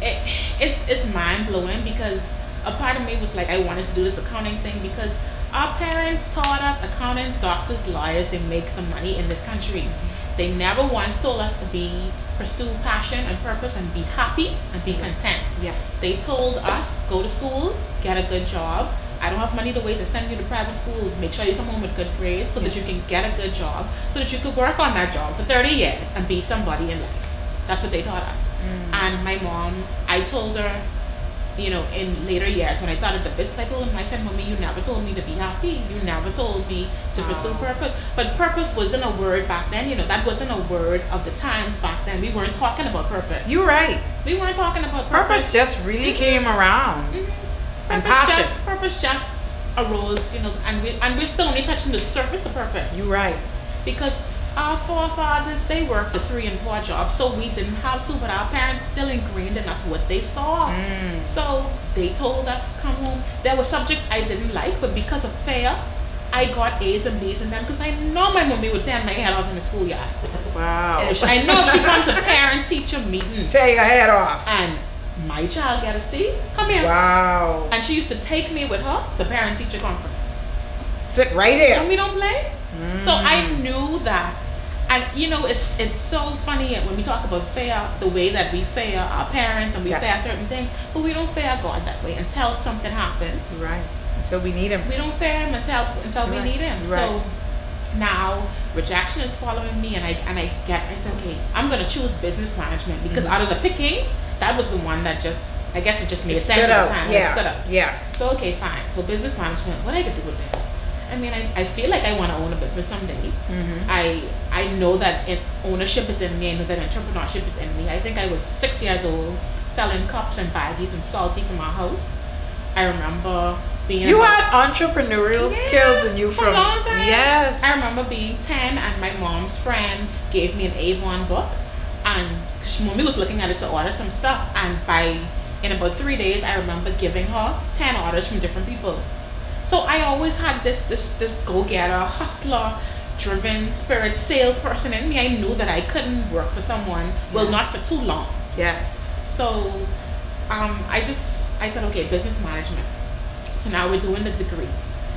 it's mind blowing because a part of me was like, I wanted to do this accounting thing because our parents taught us accountants, doctors, lawyers, they make the money in this country. They never once told us to pursue passion and purpose and be happy and be content. Yes. They told us, go to school, get a good job. I don't have money to waste. I send you to private school. Make sure you come home with good grades so that you can get a good job, so that you could work on that job for 30 years and be somebody in life. That's what they taught us. And my mom, I told her, you know, in later years when I started the business, I told him, I said, Mommy, you never told me to be happy. You never told me to pursue purpose. But purpose wasn't a word back then. You know, that wasn't a word of the times back then. We weren't talking about purpose. You're right. We weren't talking about purpose. Purpose just really came around. And passion. Purpose just arose, you know, and we're still only touching the surface of purpose. You're right. Because our forefathers, they worked the 3 and 4 jobs, so we didn't have to, but our parents still ingrained in us what they saw. So they told us, come home. There were subjects I didn't like, but because of fear, I got A's and B's in them because I know my mommy would tear my head off in the schoolyard. Wow. I know if she comes to parent-teacher meeting, tear your head off. And my child get a C, come here. Wow. And she used to take me with her to parent-teacher conference. Sit right here. And we don't play. So I knew that. And you know, it's so funny when we talk about fear, the way that we fear our parents and we fear certain things, but we don't fear God that way until something happens. Right. Until we need him. We don't fear him until we need him. Right. So now rejection is following me, and I said, okay, I'm gonna choose business management because out of the pickings, that was the one that I guess it just made sense at the time. Yeah. It stood up. Yeah. So okay, fine. So business management, what I could do with this? I mean, I feel like I want to own a business someday. I know that ownership is in me. I know that entrepreneurship is in me. I think I was 6 years old selling cups and baggies and salty from our house. I remember being... You had entrepreneurial skills in you for a long time. Yes. I remember being 10 and my mom's friend gave me an Avon book. And mommy was looking at it to order some stuff. And in about 3 days, I remember giving her 10 orders from different people. So I always had this go-getter, hustler, driven spirit, salesperson in me. I knew that I couldn't work for someone, well, not for too long. Yes. So I said, okay, business management. So now we're doing the degree.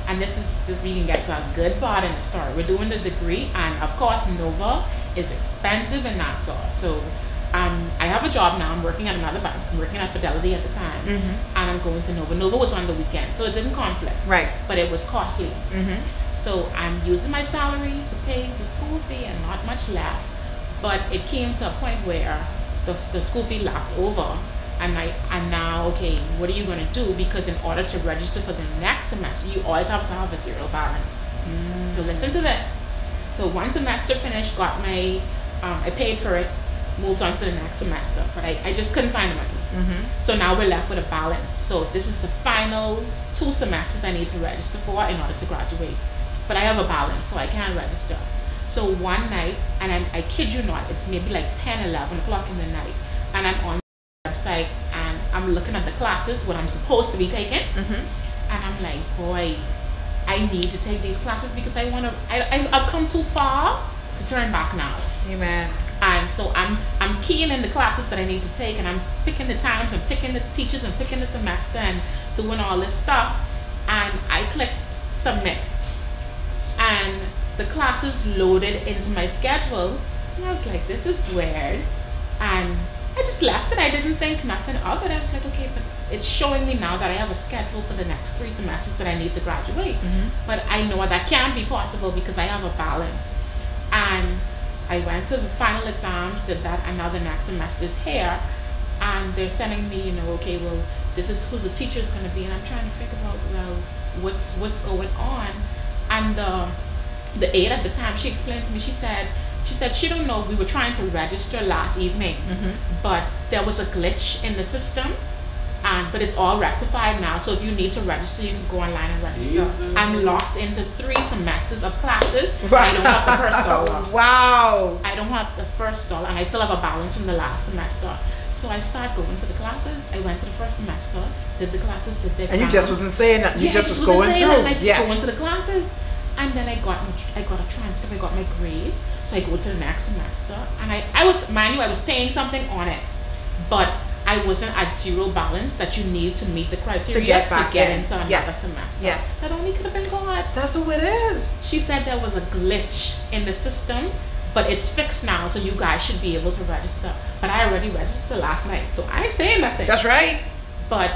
And this we can get to a good part in the story. We're doing the degree, and of course, Nova is expensive in Nassau. So I have a job now. I'm working at another bank. I'm working at Fidelity at the time, and I'm going to Nova. Nova was on the weekend, so it didn't conflict. Right. But it was costly. So I'm using my salary to pay the school fee and not much left. But it came to a point where the school fee lapped over, and now, okay, what are you going to do? Because in order to register for the next semester, you always have to have a zero balance. So listen to this. So one semester finished, got my, I paid for it, moved on to the next semester, but I just couldn't find the money. So now we're left with a balance. So this is the final 2 semesters I need to register for in order to graduate. But I have a balance, so I can't register. So one night, and I kid you not, it's maybe like 10, 11 o'clock in the night, and I'm on the website and I'm looking at the classes, what I'm supposed to be taking, and I'm like, boy, I need to take these classes because I've come too far to turn back now. Amen. And so I'm keying in the classes that I need to take, and I'm picking the times and picking the teachers and picking the semester and doing all this stuff. And I clicked submit, and the classes loaded into my schedule, and I was like, this is weird. And I I just left it. I didn't think nothing of it. I was like, okay, but it's showing me now that I have a schedule for the next 3 semesters that I need to graduate. But I know that can't be possible because I have a balance. And I went to the final exams, did that, and now the next semester is here. And they're sending me, you know, okay, well, this is who the teacher is going to be. And I'm trying to figure out, well, what's going on. And the aide at the time, she explained to me, she said she don't know, we were trying to register last evening, but there was a glitch in the system, but it's all rectified now. So if you need to register, you can go online and register. Jesus. I'm locked into 3 semesters of classes. Wow. I don't have the first dollar. Wow. I don't have the first dollar, and I still have a balance from the last semester. So I started going to the classes. I went to the first semester, did the classes, did the exams. And you just wasn't saying that. You just was going through. I just going to the classes. And then I got a transcript, I got my grades. So I go to the next semester, and I was, mind you, I was paying something on it, but I wasn't at 0 balance that you need to meet the criteria to get into another semester. Yes. That only could have been God. That's who it is. She said there was a glitch in the system, but it's fixed now, so you guys should be able to register. But I already registered last night, so I ain't saying nothing. That's right. But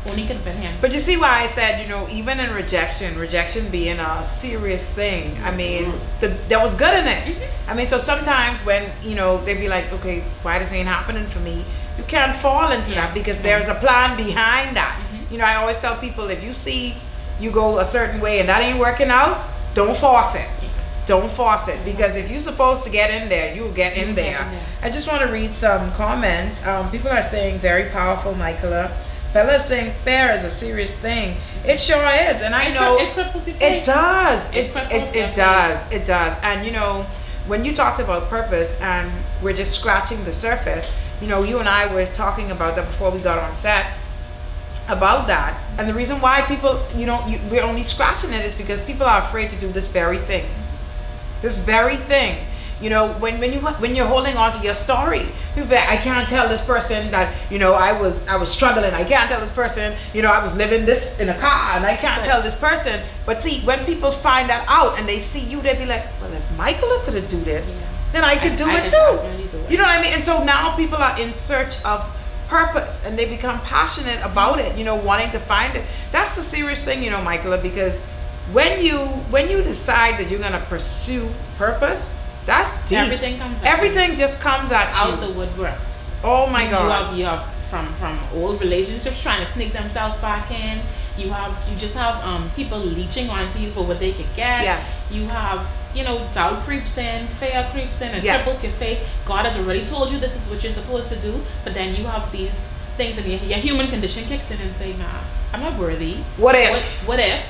only could have been him. But you see why I said, you know, even in rejection being a serious thing, I mean, there was good in it. I mean, so sometimes when, you know, they'd be like, okay, why this ain't happening for me? You can't fall into that because there's a plan behind that. You know, I always tell people, if you see you go a certain way and that ain't working out, don't force it. Don't force it, because if you're supposed to get in there, you'll get in there. I just want to read some comments. People are saying very powerful, Michaela. Bella's saying fair is a serious thing. It sure is, and I know it does. It does. It does. And you know, when you talked about purpose, and we're just scratching the surface. You know, you and I were talking about that before we got on set. About that, and the reason why people, you know, we're only scratching it is because people are afraid to do this very thing. This very thing. You know, when you're holding on to your story, people say, I can't tell this person that, you know, I was struggling. I can't tell this person, you know, I was living this in a car, and I can't tell this person. But see, when people find that out and they see you, they be like, well, if Michaela could do this, then I could do it too. You know what I mean? And so now people are in search of purpose, and they become passionate about it, you know, wanting to find it. That's the serious thing, you know, Michaela, because when you decide that you're going to pursue purpose, that's deep. Everything comes at Everything just comes at you. Out the woodworks. Oh my God. You have from old relationships trying to sneak themselves back in. You just have people leeching onto you for what they could get. Yes. You have, you know, doubt creeps in, fear creeps in, and triples your faith. God has already told you this is what you're supposed to do, but then you have these things, and your human condition kicks in and say, nah, I'm not worthy. What if? What if?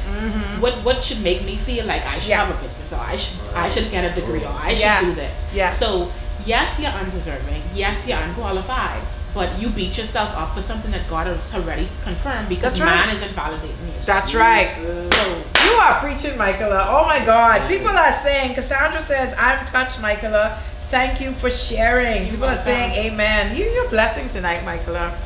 What should make me feel like I should have a business, or I should get a degree, or I should do this? Yes. So yes, you're undeserving. Yes, you're unqualified. But you beat yourself up for something that God has already confirmed, because man isn't validating you. That's right. So you are preaching, Michaela. Oh my God. People are saying, Cassandra says, I'm touched, Michaela. Thank you for sharing. People are saying amen. You're a blessing tonight, Michaela.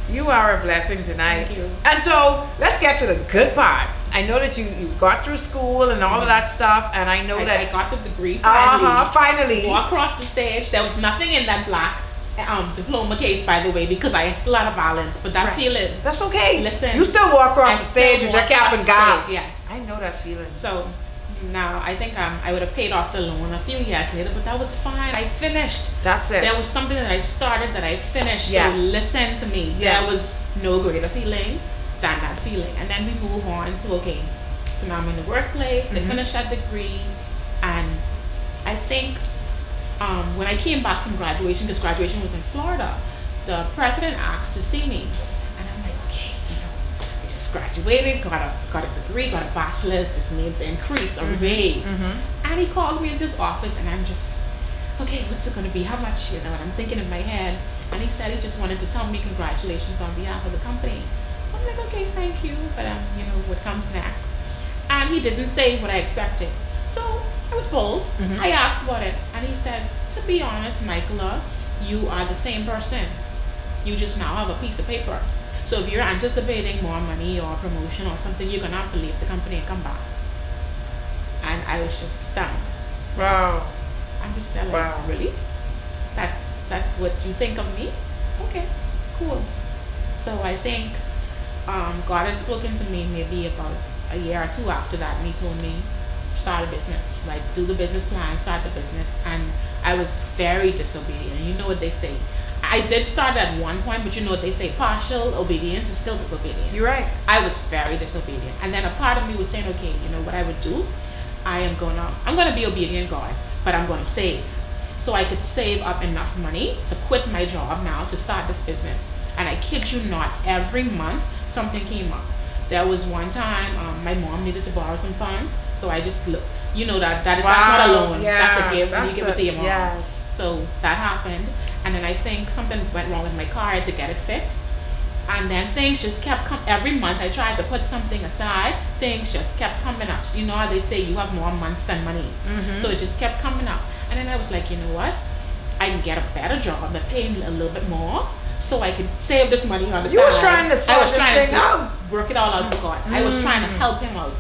You are a blessing tonight. Thank you. And so let's get to the good part. I know that you got through school and all of that stuff, and I know that I got the degree finally. Finally. Walk across the stage. There was nothing in that black diploma case, by the way, because I still had a balance, but that feeling. That's okay. Listen, you still walk across the stage with your cap and gown. Yes. I know that feeling. So now I think I would have paid off the loan a few years later, but that was fine. I finished. That's it. There was something that I started that I finished. Yes. So listen to me. Yes. There was no greater feeling than that feeling. And then we move on to, okay, so now I'm in the workplace. I finished that degree, and I think when I came back from graduation, because graduation was in Florida, the president asked to see me, and I'm like, okay, you know, I just graduated, got a degree, got a bachelor's. This needs to increase or raise. And he called me into his office, and I'm just, okay, what's it going to be? How much? You know, and I'm thinking in my head. And he said he just wanted to tell me congratulations on behalf of the company. So I'm like, okay, thank you, but you know, what comes next? And he didn't say what I expected. So I was bold. I asked about it, and he said, to be honest, Michaela, you are the same person. You just now have a piece of paper. So if you're anticipating more money or promotion or something, you're gonna have to leave the company and come back. And I was just stunned. Wow. I'm just there like, really? That's what you think of me? okay, cool. So I think God had spoken to me maybe about a year or two after that, and he told me, start a business, like do the business plan, start the business. And I was very disobedient. You know what they say. I did start at one point, but you know what they say, partial obedience is still disobedience. You're right. I was very disobedient. And then a part of me was saying, okay, you know what I would do? I'm gonna be obedient, God, but I'm gonna save. So I could save up enough money to quit my job now to start this business. And I kid you not, every month something came up. There was one time my mom needed to borrow some funds, so I just you know that's not a loan, that's a gift, and you give it to your mom. Yes. So that happened, and then I think something went wrong with my car. I had to get it fixed, and then things just kept coming. Every month I tried to put something aside, things just kept coming up. You know how they say you have more months than money, so it just kept coming up. And then I was like, you know what? I can get a better job that pay me a little bit more, so I could save this money on the side. You was trying to sort this thing out. Work it all out for God. I was trying to help him out.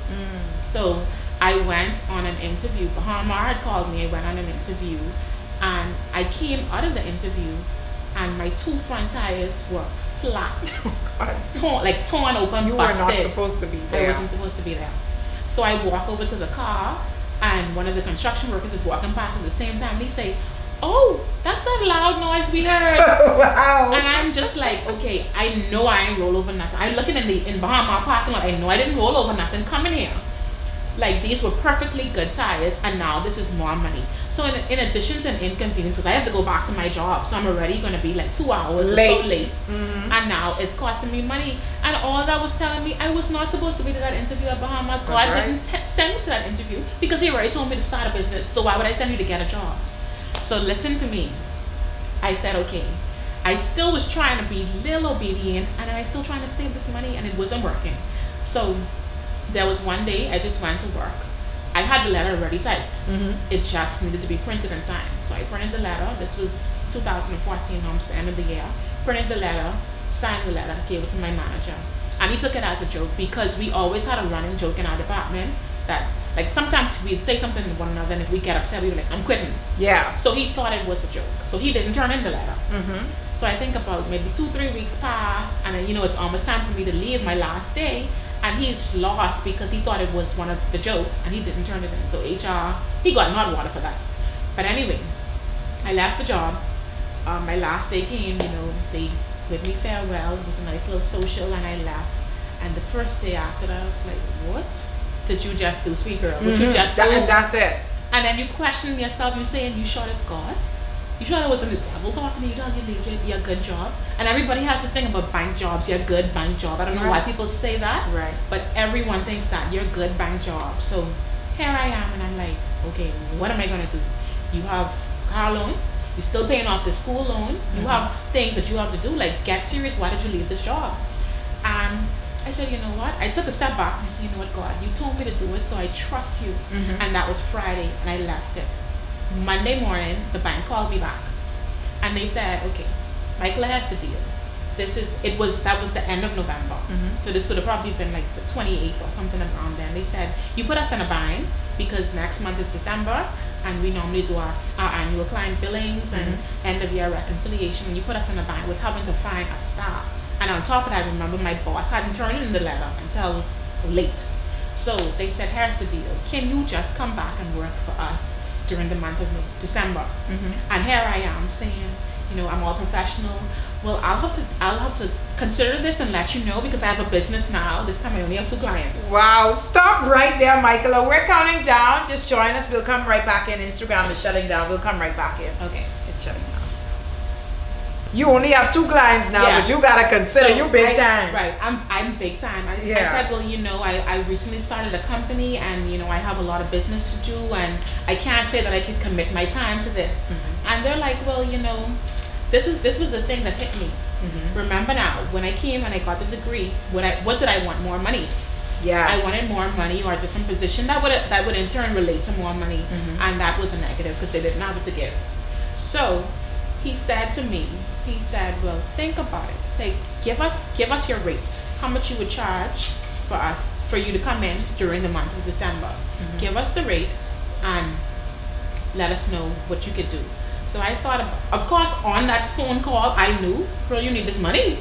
So I went on an interview. Bahama had called me. I went on an interview, and I came out of the interview, and my 2 front tires were flat, torn open, You busted. were not supposed to be there. I wasn't supposed to be there. So I walk over to the car, and one of the construction workers is walking past at the same time. They say, "Oh, that's that loud noise we heard." Wow. And I'm just like, okay, I know I ain't roll over nothing. I'm looking in Bahama parking lot. I know I didn't roll over nothing coming here. Like, these were perfectly good tires, and now this is more money. So in addition to an inconvenience, because I have to go back to my job, so I'm already going to be like 2 hours late. or so late. And now it's costing me money. And all that was telling me I was not supposed to be to that interview at Bahama. God didn't send me to that interview because he already told me to start a business. So why would I send you to get a job? So listen to me. I said, okay. I still was trying to be a little obedient, and I still trying to save this money, and it wasn't working. So there was one day I just went to work. I had the letter already typed. It just needed to be printed and signed. So I printed the letter. This was 2014, almost the end of the year. Printed the letter, signed the letter, gave it to my manager. And he took it as a joke, because we always had a running joke in our department that, like, sometimes we'd say something to one another, and if we get upset, we were like, I'm quitting. Yeah. So he thought it was a joke. So he didn't turn in the letter. So I think about maybe 2-3 weeks passed, and then, you know, it's almost time for me to leave, my last day. And he's lost because he thought it was one of the jokes, and he didn't turn it in. So HR, he got hot water for that. But anyway, I left the job. My last day came, you know, they bid me farewell. It was a nice little social, and I left. And the first day after that, I was like, what did you just do, sweet girl? What you just do? And that's it. And then you question yourself, you saying, you sure it's God? You sure it wasn't the devil talking to you? You did your good job. And everybody has this thing about bank jobs, your good bank job. I don't know why people say that. Right. But everyone thinks that, your good bank job. So here I am, and I'm like, okay, what am I going to do? You have car loan. You're still paying off the school loan. You have things that you have to do. Like, get serious. Why did you leave this job? And I said, you know what? I took a step back and I said, you know what, God, you told me to do it, so I trust you. And that was Friday, and I left it. Monday morning, the bank called me back, and they said, okay, Michaela has the deal. That was the end of November. So this would have probably been like the 28th or something around then. They said, you put us in a bind because next month is December, and we normally do our annual client billings and end of year reconciliation. And you put us in a bind with having to find a staff. And on top of that, I remember my boss hadn't turned in the letter until late. So they said, here's the deal. Can you just come back and work for us during the month of December? And here I am saying, you know, I'm all professional. Well, I'll have to consider this and let you know, because I have a business now. This time I only have 2 clients. Wow, stop right there, Michaela. We're counting down. Just join us. We'll come right back in. Instagram is shutting down. We'll come right back in. Okay. It's shutting down. You only have 2 clients now, Yeah. but you gotta consider So you big time. Right, I'm big time. I said, well, you know, I recently started a company, and you know, I have a lot of business to do, and I can't say that I can commit my time to this. And they're like, well, you know, this was the thing that hit me. Remember now, when I came and I got the degree, what did I want? More money. Yes. I wanted more money, or a different position that would in turn relate to more money, and that was a negative because they didn't have it to give. So he said to me, he said, well, think about it. Say, give us your rate. How much you would charge for you to come in during the month of December. Give us the rate and let us know what you could do. So I thought, of course, on that phone call, I knew, girl, you need this money.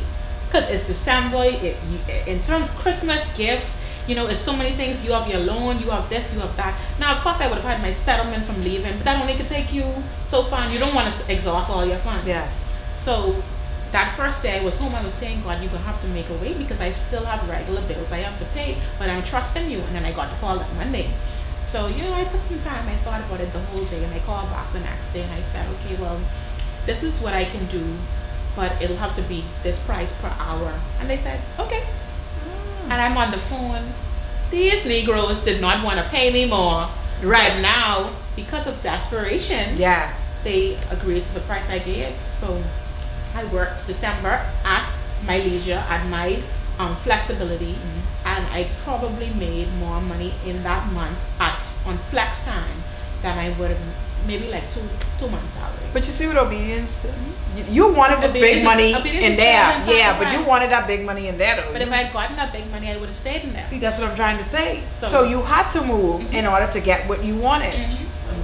Because it's December, in terms of Christmas, gifts, you know, it's so many things. You have your loan, you have this, you have that. Now, of course, I would have had my settlement from leaving, but that only could take you so far. And you don't want to exhaust all your funds. Yes. So that first day I was home, I was saying, God, you're going to have to make a way because I still have regular bills I have to pay, but I'm trusting you. And then I got the call that Monday. So, you know, I took some time. I thought about it the whole day, and I called back the next day and I said, okay, well, this is what I can do, but it'll have to be this price per hour. And they said, okay. And I'm on the phone. These Negroes did not want to pay me more. Right. But now, because of desperation, yes, they agreed to the price I gave. So I worked December at my leisure, at my flexibility, and I probably made more money in that month on flex time than I would have maybe like two months salary. But you see what obedience does? You wanted this big money in there. Yeah, but you wanted that big money in there though. But if I had gotten that big money, I would have stayed in there. See, that's what I'm trying to say. So you had to move in order to get what you wanted.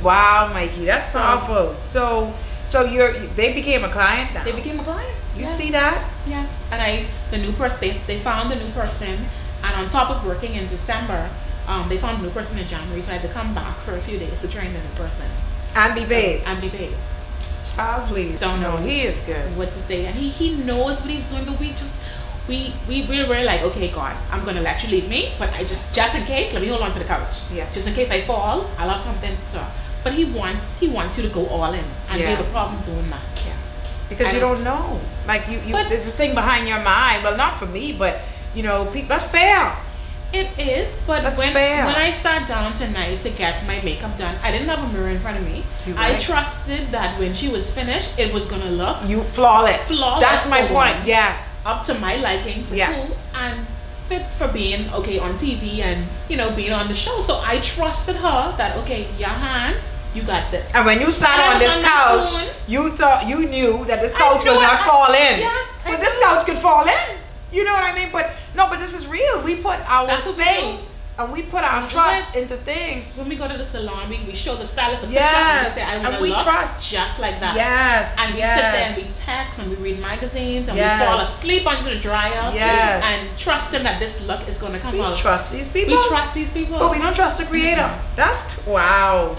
Wow, Mikey, that's powerful. So they became a client now. They became a client. You see that? Yes. And the new person, they found the new person, and on top of working in December, they found a new person in January, so I had to come back for a few days to train the new person. And be paid. And be paid. Child, please. Don't know. He is good. What to say. And he knows what he's doing, but we were like, okay, God, I'm gonna let you lead me, but I just in case, let me hold on to the couch. Yeah. Just in case I fall, I'll have something to. But he wants you to go all in, and we have a problem doing that. Yeah. Because you don't know. Like there's this thing behind your mind. Well, not for me, but you know, that's fair. It is, but when I sat down tonight to get my makeup done, I didn't have a mirror in front of me. I trusted that when she was finished, it was gonna look flawless. That's my point. Yes. Up to my liking for and fit for being on TV and being on the show. So I trusted her that your hands, you got this. And when you sat on this couch, you knew that this couch will not fall in. Yes, but this couch could fall in. You know what I mean? But no, but this is real. We put our faith and we put our trust into things. When we go to the salon, we show the stylist a picture and we say, I want to look trust just like that. Yes. And we sit there and we text and we read magazines and we fall asleep under the dryer. Yes. And trusting that this look is going to come out. We trust these people. We trust these people. But we don't trust the creator. That's wow.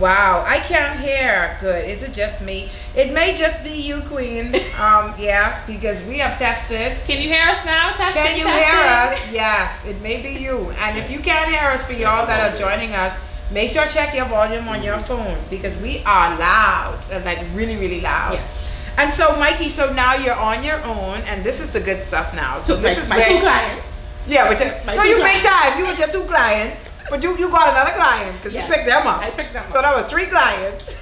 Wow, I can't hear good. Is it just me? It may just be you, Queen. Yeah, because we have tested. Can you hear us now? Can you hear us? Yes, it may be you. And if you can't hear us, for y'all that are joining us, make sure check your volume on your phone because we are loud, like really, really loud. Yes. And so, Mikey, so now you're on your own, and this is the good stuff now. So this is my where 2 clients. Yeah, but you big time. You with your 2 clients. But you got another client because you picked them up. I picked them up. So that was 3 clients.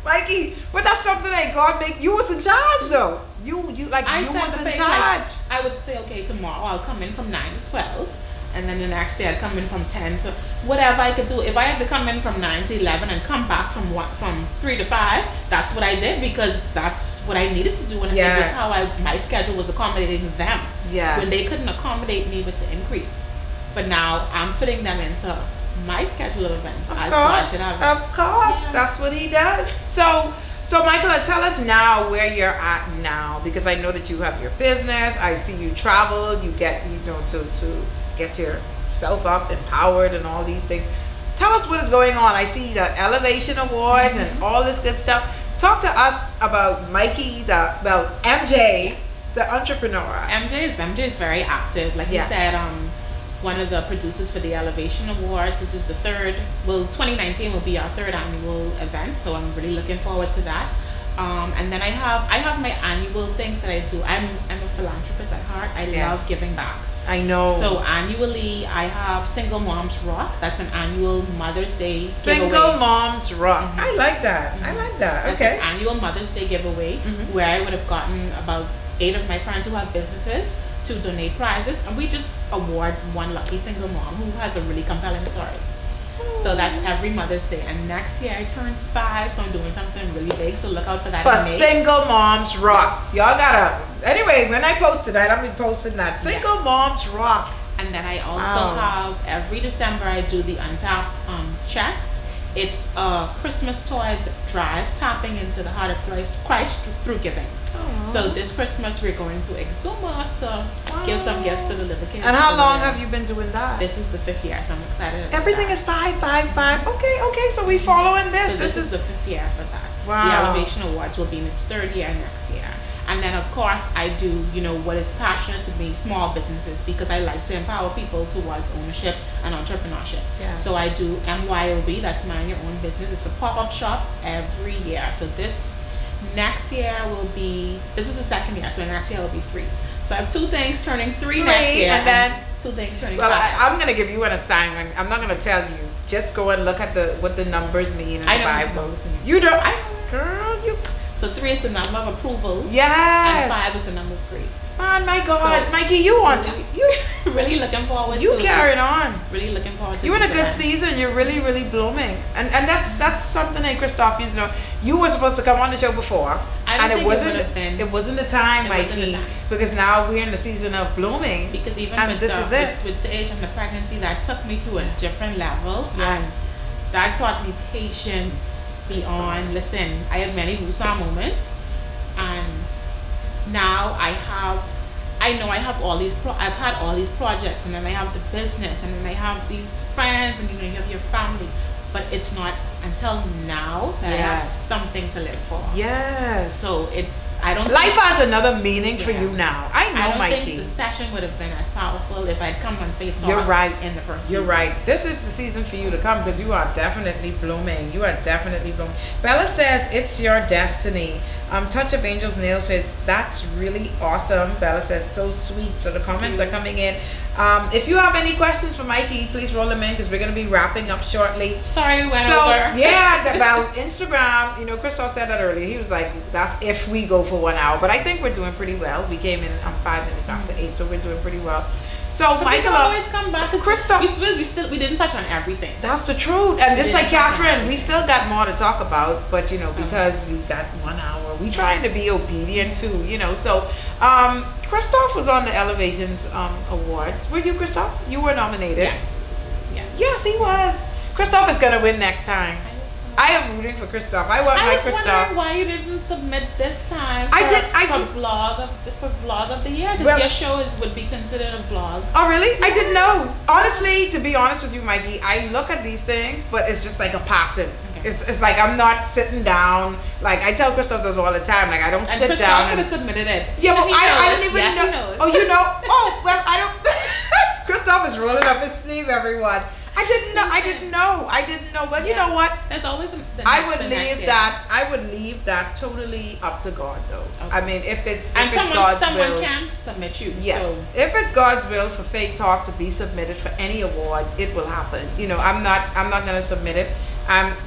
Mikey, but that's something that God make. You was in charge though. You was in charge. I would say, okay, tomorrow I'll come in from 9 to 12. And then the next day I'd come in from 10 to whatever I could do. If I had to come in from 9 to 11 and come back from 3 to 5, that's what I did because that's what I needed to do. And it was how my schedule was accommodating them. Yes. When they couldn't accommodate me with the increase. But now I'm fitting them into my schedule of events. Of course, yeah. That's what he does. So Michaela, tell us now where you're at now, because I know that you have your business. I see you travel. You get to get yourself up, empowered, and all these things. Tell us what is going on. I see the Elevation Awards and all this good stuff. Talk to us about Mikey, MJ, the entrepreneur. MJ is very active. Like you said, one of the producers for the Elevation Awards. This is the 2019 will be our 3rd annual event, so I'm really looking forward to that. And then I have my annual things that I do. I'm a philanthropist at heart. I love giving back. I know. So annually, I have Single Moms Rock. That's an annual Mother's Day Single giveaway. Moms Rock. I like that. I like that. That's okay. An annual Mother's Day giveaway where I would have gotten about 8 of my friends who have businesses to donate prizes, and we just award one lucky single mom who has a really compelling story. So that's every Mother's Day. And next year I turn 5, so I'm doing something really big. So look out for that. For Single Moms Rock. Yes. Y'all gotta. Anyway, when I post it, I'll be posting that. Single Moms Rock. And then I also have every December I do the Untapped chest. It's a Christmas toy drive, tapping into the heart of Christ through giving. Aww. So this Christmas we're going to Exuma to give some gifts to the little kids. And how long have you been doing that? This is the 5th year, so I'm excited about Everything that. is 5, 5, 5. Okay, so we following this. So this is the 5th year for that. Wow. The Elevation Awards will be in its 3rd year next year. And then of course I do, you know, what is passionate to me, small businesses, because I like to empower people towards ownership and entrepreneurship. Yes. So I do MYOB, that's Mind Your Own Business. It's a pop-up shop every year. So this next year will be, this is the 2nd year, so next year will be 3. So I have 2 things turning 3 next year, and then 2 things turning well, 5. I'm going to give you an assignment. I'm not going to tell you. Just go and look at what the numbers mean in the Bible. You don't. Girl, you. So 3 is the number of approval. Yes. And 5 is the number of grace. Oh my God, so, Mikey, you on time. You really looking forward. You carrying on. Really looking forward to. You in a good season. You're really blooming, and that's something that Christoph, you know, you were supposed to come on the show before, and it wasn't the time, Mikey, because now we're in the season of blooming. Because even and with Sage and the pregnancy, that took me through a different level. Yes. And that taught me patience beyond. Listen, I had many woosah moments, and now I have all these I've had all these projects, and then I have the business, and then I have these friends, and you know, you have your family, but it's not until now that I have something to live for. Yes. So I don't life has another meaning for you now. I know, Mikey. I don't think the session would have been as powerful if I'd come on Faith Talk. You're right. In the first You're season. right. This is the season for you to come, because you are definitely blooming. You are definitely blooming. Bella says it's your destiny. Touch of Angel's Nail says that's really awesome. Bella says so sweet. So the comments are coming in. If you have any questions for Mikey, please roll them in, because we're going to be wrapping up shortly. Sorry, we went over. Yeah, about Instagram, you know, Christoph said that earlier. He was like, that's if we go for 1 hour. But I think we're doing pretty well. We came in 5 minutes after 8, so we're doing pretty well. So but Michaela, always come back. Christoph, we didn't touch on everything. That's the truth. And just like Catherine, we still got more to talk about, but you know, because we got 1 hour, we trying to be obedient too, you know. So Christoph was on the Elevations Awards. Were you, Christoph? You were nominated. Yes, he was. Christoph is gonna win next time. I am rooting for Christoph. I want my Christoph. I was wondering why you didn't submit this time. For vlog of the year. Because your show would be considered a vlog. Oh really? I didn't know. Honestly, to be honest with you, Mikey, I look at these things, but it's just like a passing. Okay. It's like I'm not sitting down. Like I tell Christoph those all the time. Like I don't sit Christoph down. Christoph could have submitted it. Yeah, but I don't even know. He knows. Oh, you know? Oh, well, I don't. Christoph is rolling up his sleeve, everyone. I didn't know. But you know what? There's always I would leave that totally up to God, though. Okay. I mean, if it's God's will. Someone can submit you. Yes. So. If it's God's will for Faith Talk to be submitted for any award, it will happen. You know, I'm not gonna submit it.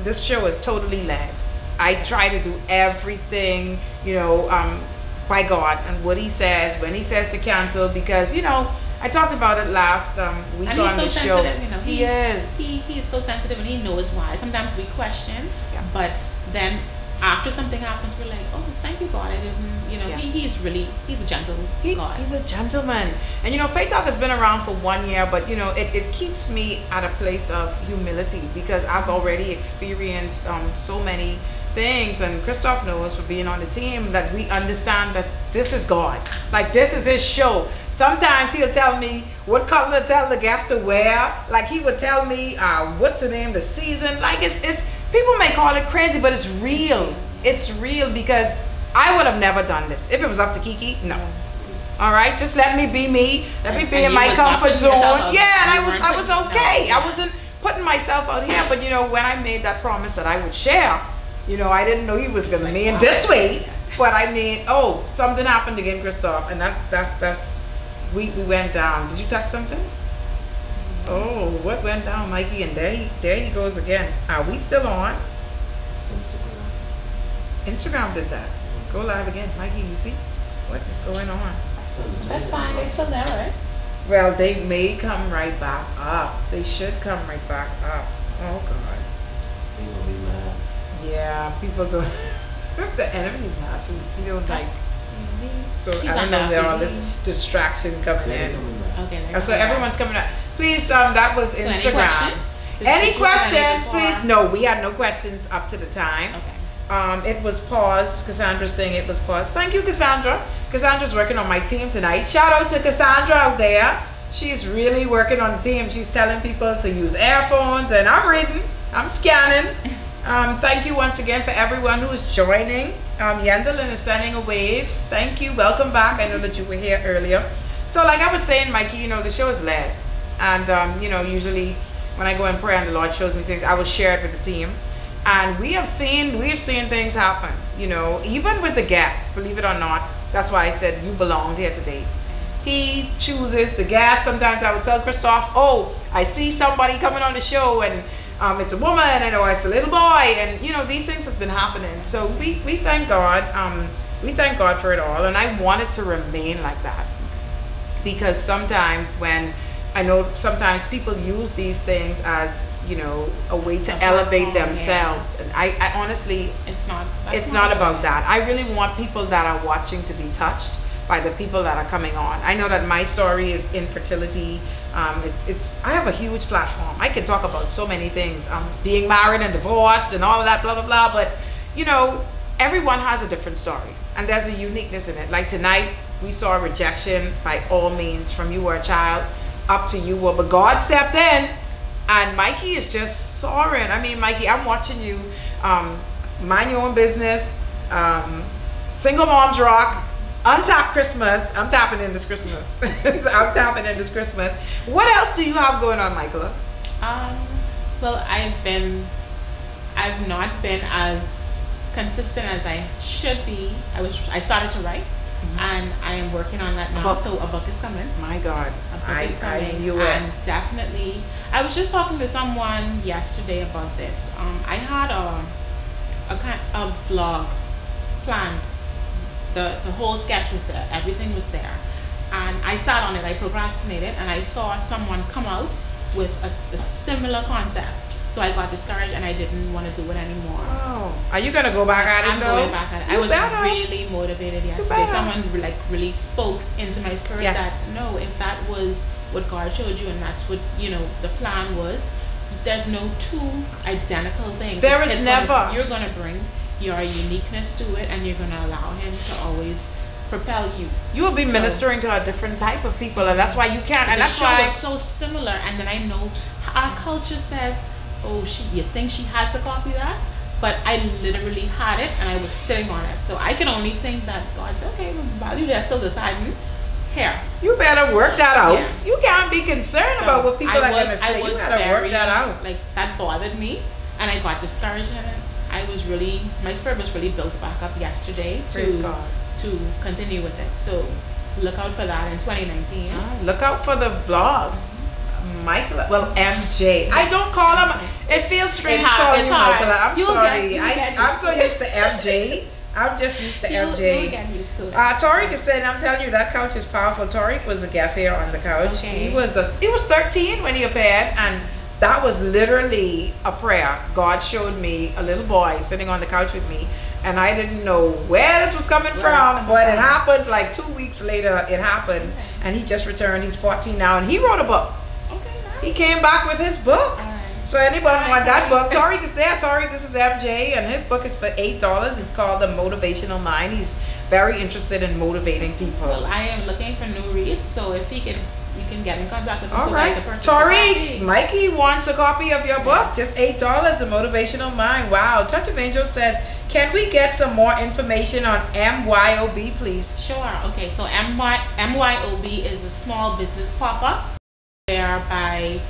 This show is totally led. I try to do everything, you know, by God and what He says, when He says to cancel, because you know. I talked about it last week on the show. You know, he is so sensitive, and he knows why. Sometimes we question, but then after something happens, we're like, oh, thank you, God. I didn't, you know. He's a gentle God. He's a gentleman. And you know, Faith Talk has been around for 1 year, but you know, it keeps me at a place of humility, because I've already experienced so many things, and Christoph knows for being on the team that we understand that this is God. Like this is His show. Sometimes He'll tell me what color to tell the guests to wear. Like He would tell me what to name the season. Like it's people may call it crazy, but it's real. It's real, because I would have never done this if it was up to Kiki. No. All right, just let me be me. Let me be in my comfort zone. Yeah, and I was okay. I wasn't putting myself out here. But you know, when I made that promise that I would share, you know, I didn't know He was gonna mean this way. But I mean, oh, something happened again, Christoph, and that's we went down. Did you touch something? Oh, what went down, Mikey? And there he goes again. Are we still on? Instagram did that. Go live again, Mikey. You see what is going on? That's fine. They're still there, right? Well, they may come right back up. They should come right back up. Oh God. They gonna be mad. Yeah, people don't. The enemy's mad too. You don't like. So He's I don't know. There all this distraction coming in. Okay. So everyone's coming up. Please, that was Instagram. Any did you have any questions, before? please? No, we had no questions up to the time. Okay. It was paused. Cassandra's saying it was paused. Thank you, Cassandra. Cassandra's working on my team tonight. Shout out to Cassandra out there. She's really working on the team. She's telling people to use earphones, and I'm reading. I'm scanning. Thank you once again for everyone who is joining. Yendelin is sending a wave. Thank you. Welcome back. I know that you were here earlier. So like I was saying, Mikey, you know, the show is led. And, you know, usually when I go and pray and the Lord shows me things, I will share it with the team. And we have seen things happen, you know, even with the guests, believe it or not. That's why I said you belonged here today. He chooses the guest. Sometimes I would tell Christoph, oh, I see somebody coming on the show and it's a woman and or it's a little boy, and you know, these things has been happening. So we thank God. We thank God for it all, and I want it to remain like that, because sometimes when I know sometimes people use these things as, you know, a way to elevate themselves, and I honestly, it's not about that. I really want people that are watching to be touched by the people that are coming on. I know that my story is infertility. I have a huge platform. I can talk about so many things, being married and divorced and all of that, blah blah blah. But you know, everyone has a different story, and there's a uniqueness in it. Like tonight, we saw rejection by all means from you were a child up to you were, but God stepped in, and Mikey is just soaring. I mean, Mikey, I'm watching you mind your own business, single moms rock. Untap Christmas. I'm tapping in this Christmas. I'm tapping in this Christmas. What else do you have going on, Michaela? Well, I've not been as consistent as I should be. I started to write, and I am working on that now. So a book is coming. My God, a book is coming. I knew it. And definitely, I was just talking to someone yesterday about this. I had a kind of vlog planned. The whole sketch was there, everything was there, and I sat on it. I procrastinated, and I saw someone come out with a similar concept, so I got discouraged and I didn't want to do it anymore. Oh, are you gonna go back at it? I'm going back at it. I was really motivated yesterday. Someone like really spoke into my spirit that no, if that was what God showed you and that's what, you know, the plan was, there's no two identical things. There is never. You're gonna bring your uniqueness to it, and you're going to allow him to always propel you. You will be ministering to a different type of people, and that's why you can't. And that's why it's so similar. And then I know our culture says, oh, you think she had to copy that, but I literally had it and I was sitting on it. So I can only think that God said, okay, value that's still deciding. Here, you better work that out. Yeah. You can't be concerned about what people are going to say. You gotta work that out. Like that bothered me, and I got discouraged in it. My spirit was really built back up yesterday to continue with it. So look out for that in 2019. Look out for the vlog. Michaela, well, MJ. I don't call him. It feels strange calling you Michaela. I'm sorry. I'm so used to MJ. I'm just used to MJ. You'll get used to it. Tariq is saying, I'm telling you, that couch is powerful. Tariq was a guest here on the couch. Okay. He was 13 when he appeared, and that was literally a prayer. God showed me a little boy sitting on the couch with me, and I didn't know where this was coming from, but it happened like 2 weeks later. It happened, and he just returned. He's 14 now, and he wrote a book. Okay, nice. He came back with his book. So anybody want that book? Tariq is there. Tariq, this is MJ, and his book is for $8. It's called The Motivational Mind. He's very interested in motivating people. Well, I am looking for new reads, so if you can get in contact with me. All right, Tariq, Mikey wants a copy of your book. Just $8. The Motivational Mind. Wow. Touch of Angel says, can we get some more information on MYOB, please? Sure. Okay, so MYOB is a small business pop-up whereby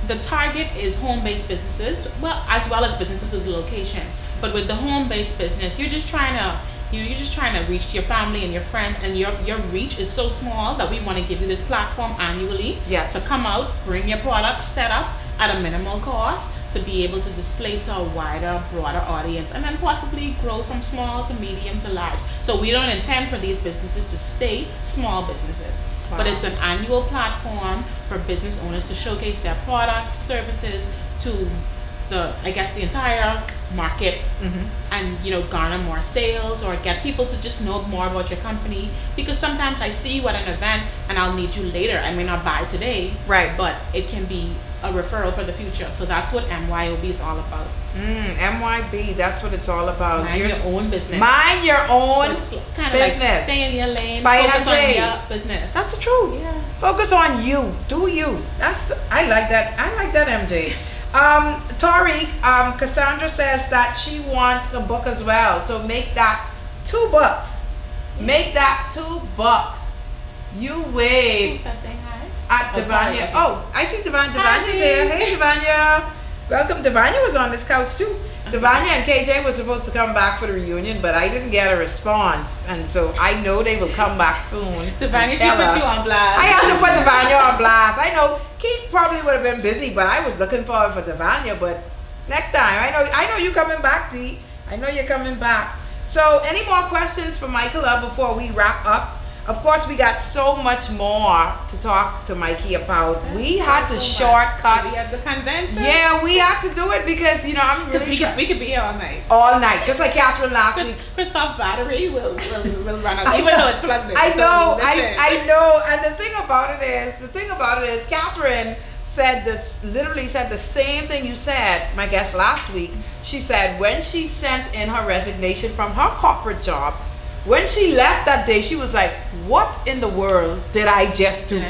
the target is home-based businesses, well, as well as businesses with the location. But with the home-based business, you're just trying to reach your family and your friends, and your reach is so small that we want to give you this platform annually to come out, bring your products set up at a minimal cost to be able to display to a wider, broader audience, and then possibly grow from small to medium to large. So we don't intend for these businesses to stay small businesses. Wow. But it's an annual platform for business owners to showcase their products, services, to I guess the entire market, and garner more sales or get people to just know more about your company, because sometimes I see you at an event and I'll need you later. I may not buy today, right, but it can be a referral for the future. So that's what MYOB is all about. MYB, that's what it's all about. Mind your own business. Mind your own kind of business. Like stay in your lane. By focus MJ. on your business. That's the truth. Yeah. Focus on you. Do you. I like that. I like that, MJ. Tariq, Cassandra says that she wants a book as well. So make that $2. Yeah. Make that $2. You wave. Who's that saying hi? At Devanya. Oh, I see Devanya's here. Hey, Devanya. Welcome. Devanya was on this couch too. Devanya and KJ were supposed to come back for the reunion, but I didn't get a response, and so I know they will come back soon. Devanya, she put you on blast. I have to put Devanya on blast. I know Keith probably would have been busy, but I was looking forward for Devanya. But next time, I know you coming back, D. I know you're coming back. So, any more questions for Michaela before we wrap up? Of course, we got so much more to talk to Mikey about. We had to shortcut. We had to condense it. Yeah, we had to do it because I'm really we could be here all night. All night, just like Catherine last week. Christop's battery will run out, even though it's plugged in. I know, I know. And the thing about it is, Catherine said this, literally said the same thing you said, my guest last week. She said when she sent in her resignation from her corporate job, when she left that day, she was like, what in the world did I just do?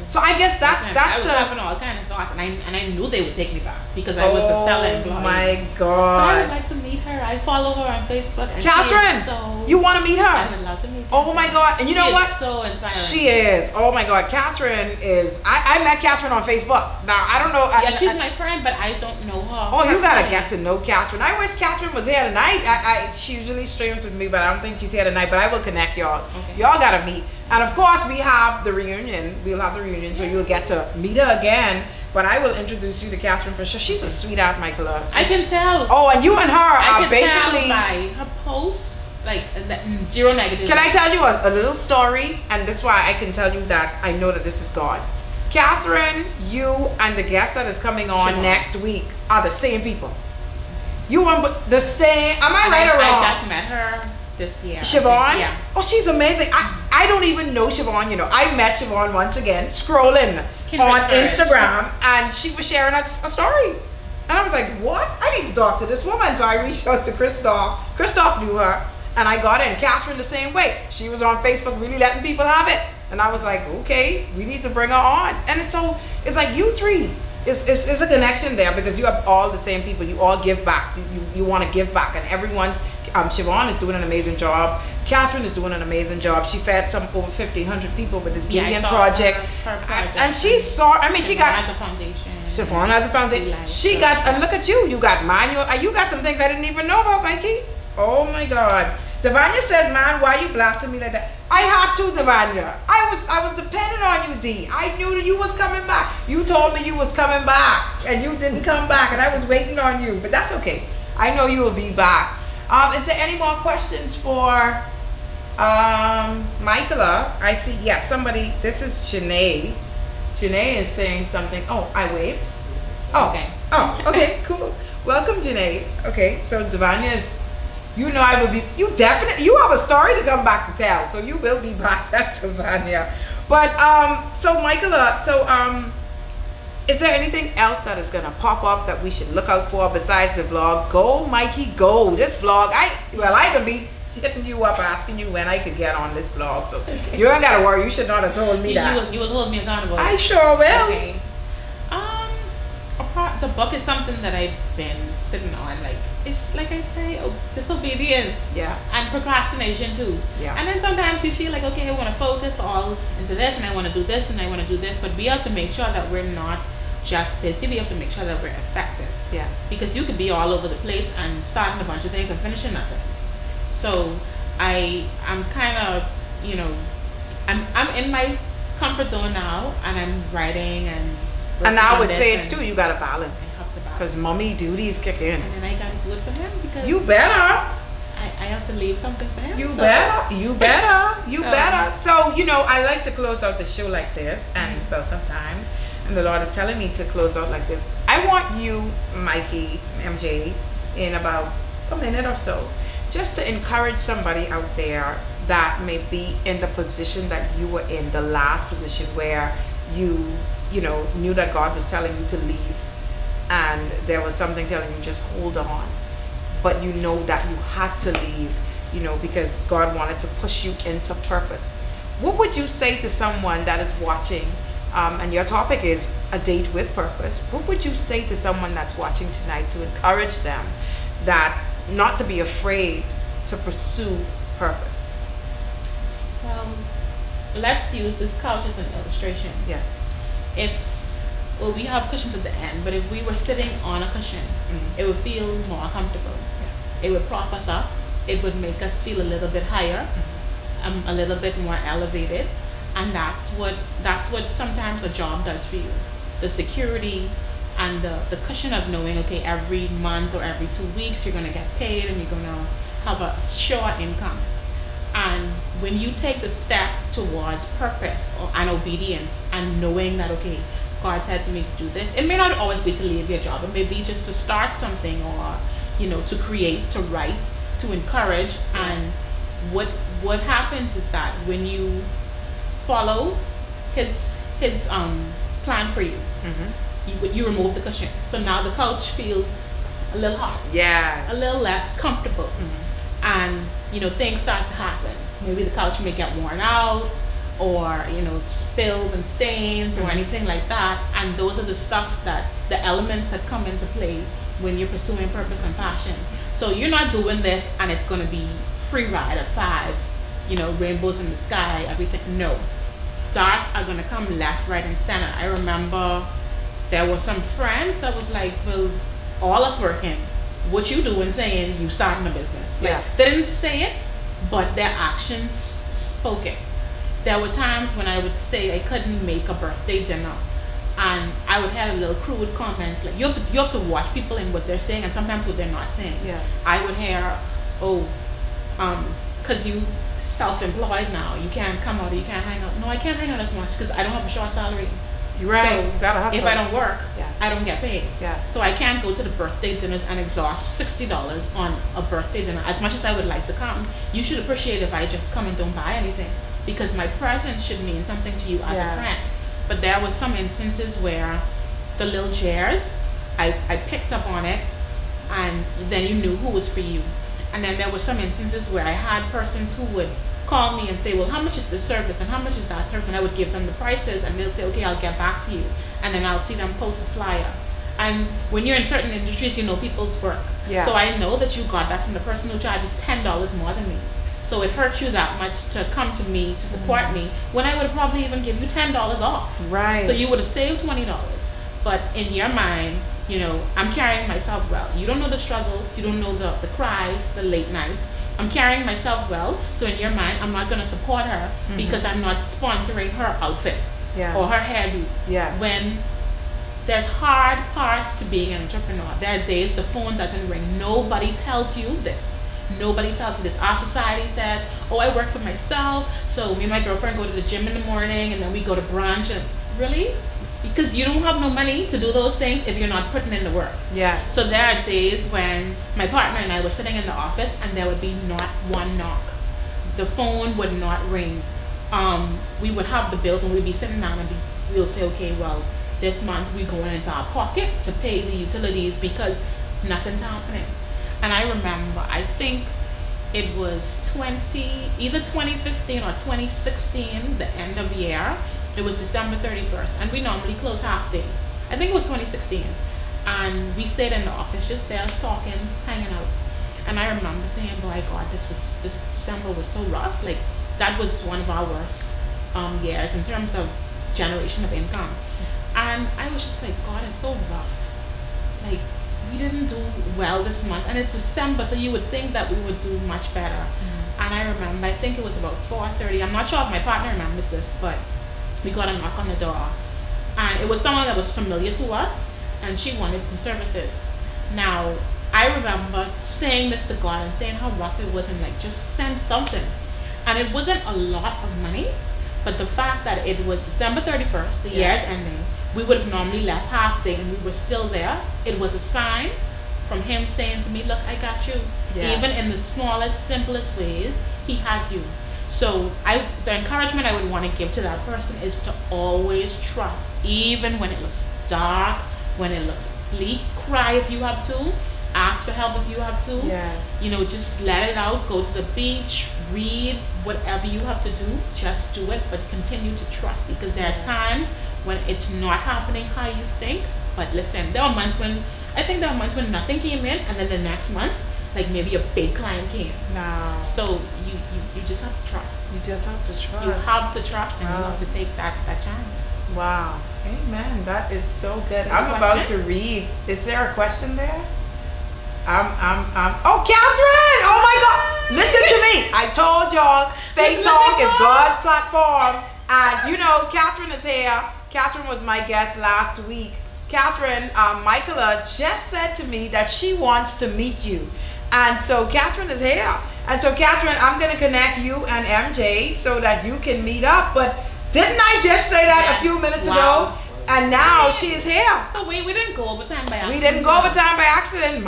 So I guess that's I was having all kind of thoughts, and I knew they would take me back because I was a stellar employee. Oh my God! But I would like to meet her. I follow her on Facebook. And Catherine, you want to meet her? I would love to meet her. Oh my God! And you know what? She is so inspiring. She is. Oh my God! Catherine is. I met Catherine on Facebook. Now I don't know. Yeah, she's my friend, but I don't know her. Oh, you gotta get to know Catherine. I wish Catherine was here tonight. She usually streams with me, but I don't think she's here tonight. But I will connect y'all. Okay. Y'all gotta meet. And of course, we have the reunion. We'll have the reunion, so you'll get to meet her again. But I will introduce you to Catherine for sure. She's a sweetheart, Michaela. I can tell. Oh, and you and her are basically. Tell by her posts, like zero negative. Can I tell you a little story? And that's why I can tell you that I know that this is God. Catherine, you, and the guest that is coming on next week are the same people. You want the same? Am I right or wrong? I just met her this year. Siobhan? Yeah. Oh, she's amazing. I don't even know Siobhan, I met Siobhan once again scrolling on Instagram, and she was sharing a story. And I was like, what? I need to talk to this woman. So I reached out to Christoph. Christoph knew her, and I got in. Catherine the same way. She was on Facebook really letting people have it. And I was like, okay, we need to bring her on. And it's like you three. It's a connection there because you have all the same people. You all give back. You want to give back, and everyone's. Siobhan is doing an amazing job. Catherine is doing an amazing job. She fed some over 1,500 people with this Gideon project. Her project. And she saw. I mean, she got. Has a foundation. Siobhan has a foundation. She got. And look at you. You got manual. You got some things I didn't even know about, Mikey. Oh my God. Devanya says, man, why you blasting me like that? I had to, Devanya. I was depending on you, D. I knew that you was coming back. You told me you was coming back, and you didn't come back, and I was waiting on you. But that's okay. I know you will be back. Is there any more questions for Michaela? I see, yes, somebody, this is Janae. Janae is saying something. Oh, I waved. Oh, okay. Oh, okay, cool. Welcome, Janae. Okay, so Devanya is. I will be, you have a story to come back to tell, so you will be back. That's Devanya. But, so Michaela, is there anything else that is going to pop up that we should look out for besides the vlog? Go, Mikey, go. This vlog, I could be hitting you up, asking you when I could get on this vlog, so you ain't got to worry. You should not have told me that. You will hold me accountable. I sure will. Okay. The book is something that I've been sitting on, like, it's like I say, disobedience, and procrastination too. And then sometimes you feel like, okay, I want to focus all into this, and I want to do this, and I want to do this, but we have to make sure that we're not just busy. We have to make sure that we're effective. Yes. Because you could be all over the place and starting a bunch of things and finishing nothing. So I'm kind of, I'm in my comfort zone now, and I'm writing and I would say it's too, you gotta balance. Because mommy duties kick in. And then I gotta do it for him because you better. I have to leave something for him. You better. So, I like to close out the show like this, and well, sometimes. And the Lord is telling me to close out like this. I want you, Mikey, MJ, in about a minute or so, just to encourage somebody out there that may be in the position that you were in, the last position where you know, knew that God was telling you to leave, and there was something telling you just hold on, but you know that you had to leave, you know, because God wanted to push you into purpose. What would you say to someone that is watching, and your topic is a date with purpose? What would you say to someone that's watching tonight to encourage them that not to be afraid to pursue purpose? Let's use this couch as an illustration. Yes. Well, we have cushions at the end, but if we were sitting on a cushion, it would feel more comfortable. Yes. It would prop us up. It would make us feel a little bit higher, a little bit more elevated, and that's what sometimes a job does for you. The security and the cushion of knowing, okay, every month or every 2 weeks you're gonna get paid and you're gonna have a sure income. And when you take the step towards purpose and obedience and knowing that, okay, God said to me to do this, it may not always be to leave your job. It may be just to start something, or, you know, to create, to write, to encourage. Yes. And what happens is that when you follow his plan for you, you remove the cushion. So now the couch feels a little hot. Yes. A little less comfortable. And, you know, things start to happen. Maybe the couch may get worn out, or, you know, spills and stains or anything like that. And those are the elements that come into play when you're pursuing purpose and passion. So you're not doing this and it's going to be free ride at 5, you know, rainbows in the sky, everything. No. Darts are going to come left, right, and center. I remember there were some friends that was like, well, all us working, what you doing saying you starting a business. Like, they didn't say it, but their actions spoke it. There were times when I would say I couldn't make a birthday dinner, and I would have a little crude comments like, you have to watch people and what they're saying and sometimes what they're not saying. Yes. I would hear, because you self-employed now, you can't come out or you can't hang out. No, I can't hang out as much because I don't have a short salary. You're right. So gotta hustle. If I don't work, I don't get paid. Yes. So I can't go to the birthday dinners and exhaust $60 on a birthday dinner. As much as I would like to come, you should appreciate if I just come and don't buy anything, because my presence should mean something to you as a friend. But there was some instances where the little chairs, I picked up on it, and then you knew who was for you. And then there were some instances where I had persons who would call me and say, well, how much is this service and how much is that service? And I would give them the prices, and they'll say, okay, I'll get back to you. And then I'll see them post a flyer. And when you're in certain industries, you know people's work. Yeah. So I know that you got that from the person who charges $10 more than me. So it hurts you that much to come to me to support me when I would have probably even give you $10 off. Right. So you would have saved $20. But in your mind, you know, I'm carrying myself well. You don't know the struggles. You don't know the cries, the late nights. I'm carrying myself well. So in your mind, I'm not going to support her because I'm not sponsoring her outfit or her hairdo. Yeah. When there's hard parts to being an entrepreneur. There are days the phone doesn't ring. Nobody tells you this. Nobody tells you this. Our society says, oh, I work for myself, so me and my girlfriend go to the gym in the morning and then we go to brunch. And really? Because you don't have no money to do those things if you're not putting in the work. Yeah. So there are days when my partner and I were sitting in the office and there would be not one knock. The phone would not ring. We would have the bills and we'd be sitting down and we'll say, okay, well, this month we're going into our pocket to pay the utilities because nothing's happening. And I remember, I think it was either 2015 or 2016, the end of year. It was December 31st, and we normally close half day. I think it was 2016. And we stayed in the office just there talking, hanging out. And I remember saying, boy, God, this December was so rough. Like, that was one of our worst years in terms of generation of income. And I was just like, God, it's so rough. Like, we didn't do well this month, and it's December, so you would think that we would do much better. And I remember, I think it was about 4:30. I'm not sure if my partner remembers this, but we got a knock on the door, and it was someone that was familiar to us, and she wanted some services. Now, I remember saying this to God and saying how rough it was, and like, just send something. And it wasn't a lot of money, but the fact that it was December 31st, the year's ending, we would have normally left half day and we were still there. It was a sign from him saying to me, look, I got you. Yes. Even in the smallest, simplest ways, he has you. So the encouragement I would want to give to that person is to always trust, even when it looks dark, when it looks bleak. Cry if you have to, ask for help if you have to. Yes. You know, just let it out. Go to the beach, read, whatever you have to do, just do it, but continue to trust, because there are times when it's not happening how you think. But listen, there are months when nothing came in, and then the next month, like maybe a big client came. No. So you just have to trust. You just have to trust. You have to trust, and Wow. you have to take that chance. Wow. Amen. That is so good. Any I'm about to question? read. Is there a question there? Oh, Catherine! Oh my God! Listen to me. I told y'all, Faith Talk is God's platform. And you know, Catherine is here. Catherine was my guest last week. Catherine, Michaela just said to me that she wants to meet you. And so Catherine is here. And so Catherine, I'm going to connect you and MJ so that you can meet up. But didn't I just say that a few minutes ago? And now she is here. So we didn't go over time by accident. We didn't go over time by accident.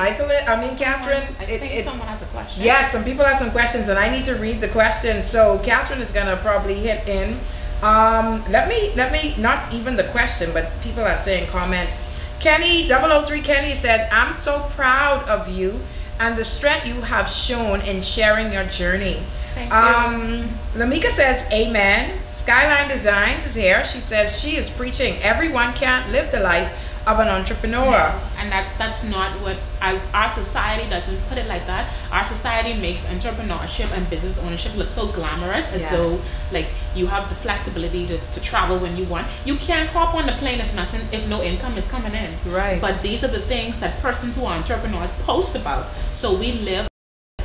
Catherine. I think someone has a question. Yes, some people have some questions, and I need to read the questions. So Catherine is going to probably hit in. Let me, not even the question, but people are saying comments. Kenny, 003 Kenny said, I'm so proud of you and the strength you have shown in sharing your journey. Thank you. Lamika says, amen. Skyline Designs is here. She says she is preaching everyone can't live the life of an entrepreneur. No, and that's not what, as our society doesn't put it like that. Our society makes entrepreneurship and business ownership look so glamorous, as though like you have the flexibility to travel when you want. You can't hop on the plane if no income is coming in. Right. But these are the things that persons who are entrepreneurs post about. So we live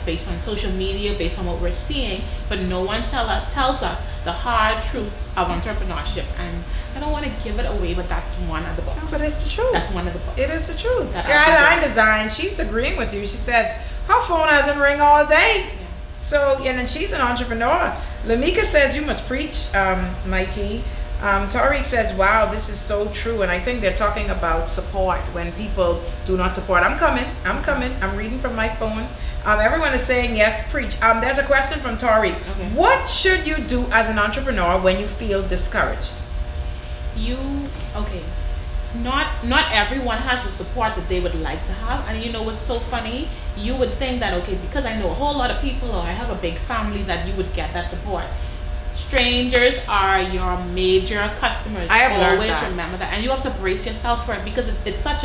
based on social media, based on what we're seeing, but no one tells us the hard truths of entrepreneurship. And I don't want to give it away, but that's one of the books. No, but it's the truth. That's one of the books. It is the truth. That Skyline Design, she's agreeing with you. She says her phone hasn't ring all day. Yeah. So, and then she's an entrepreneur. Lamika says you must preach, Mikey. Tariq says, wow, this is so true. And I think they're talking about support when people do not support. I'm coming. I'm reading from my phone. Everyone is saying yes, preach. There's a question from Tariq. Okay. What should you do as an entrepreneur when you feel discouraged? Not everyone has the support that they would like to have. And you know what's so funny? You would think that, okay, because I know a whole lot of people, or I have a big family, that you would get that support. Strangers are your major customers. I have learned always that. remember that, and you have to brace yourself for it, because it's such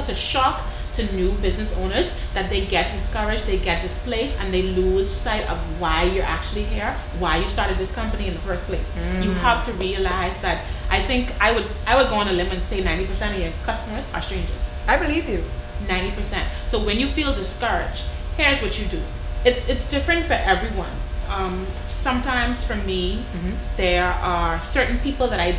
a shock to new business owners that they get discouraged, they get displaced, and they lose sight of why you're actually here, why you started this company in the first place. You have to realize that. I think I would go on a limb and say 90% of your customers are strangers. I believe you. 90%. So when you feel discouraged, here's what you do. It's different for everyone. Sometimes for me, there are certain people that I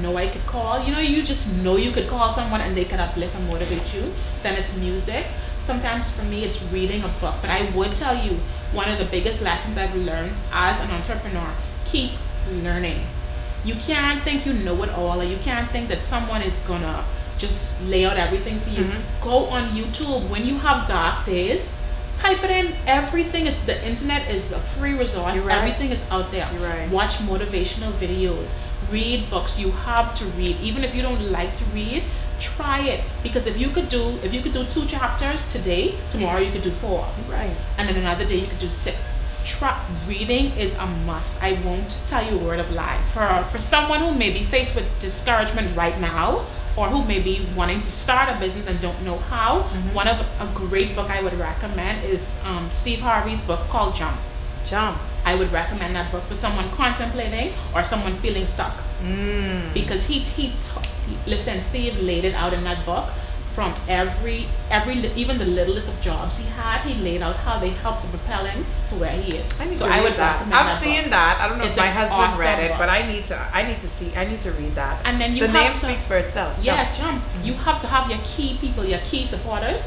know I could call. You know, you just know you could call someone and they can uplift and motivate you. Then it's music. Sometimes for me, it's reading a book. But I would tell you, one of the biggest lessons I've learned as an entrepreneur, keep learning. You can't think you know it all, or you can't think that someone is gonna just lay out everything for you. Go on YouTube when you have dark days. Type it in. Everything is, the internet is a free resource. You're right. Everything is out there. You're right. Watch motivational videos. Read books. You have to read. Even if you don't like to read, try it. Because if you could do 2 chapters today, tomorrow you could do 4. Right. And then another day you could do 6. Reading is a must. I won't tell you a word of lie. For someone who may be faced with discouragement right now, or who may be wanting to start a business and don't know how, one of a great book I would recommend is Steve Harvey's book called Jump. I would recommend that book for someone contemplating or someone feeling stuck. Because listen, Steve laid it out in that book. From every even the littlest of jobs he had, he laid out how they helped to propel him to where he is. I need so to read I would that. recommend I've that seen book. that. I don't know It's if my an husband awesome read it, book. but I need to read that. And then you the have name to, speaks for itself. Yeah, Jump. You have to have your key people, your key supporters.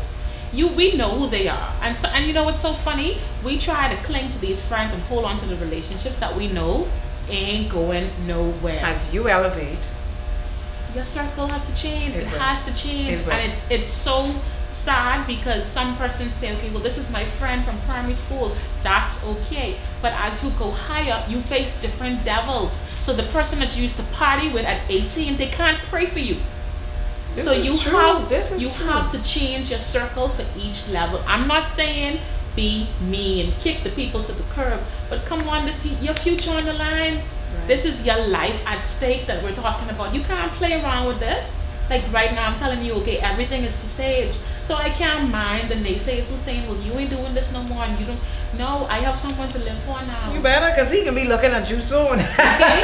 We know who they are, and you know what's so funny? We try to cling to these friends and hold on to the relationships that we know ain't going nowhere. As you elevate, your circle have to change. It will. has to change. It will. And it's so sad because some persons say, okay, well, this is my friend from primary school. That's okay. But as you go higher, you face different devils. So the person that you used to party with at 18, they can't pray for you. This So is you true. have This is you true. have to change your circle for each level. I'm not saying be mean and kick the people to the curb, but come on, this is your future on the line. Right. This is your life at stake that we're talking about. You can't play around with this. Like right now, I'm telling you, okay, everything is for Sage. So I can't mind the naysayers who saying, well, you ain't doing this no more, and you don't. No, I have someone to live for now. You better, because he can be looking at you soon. Okay?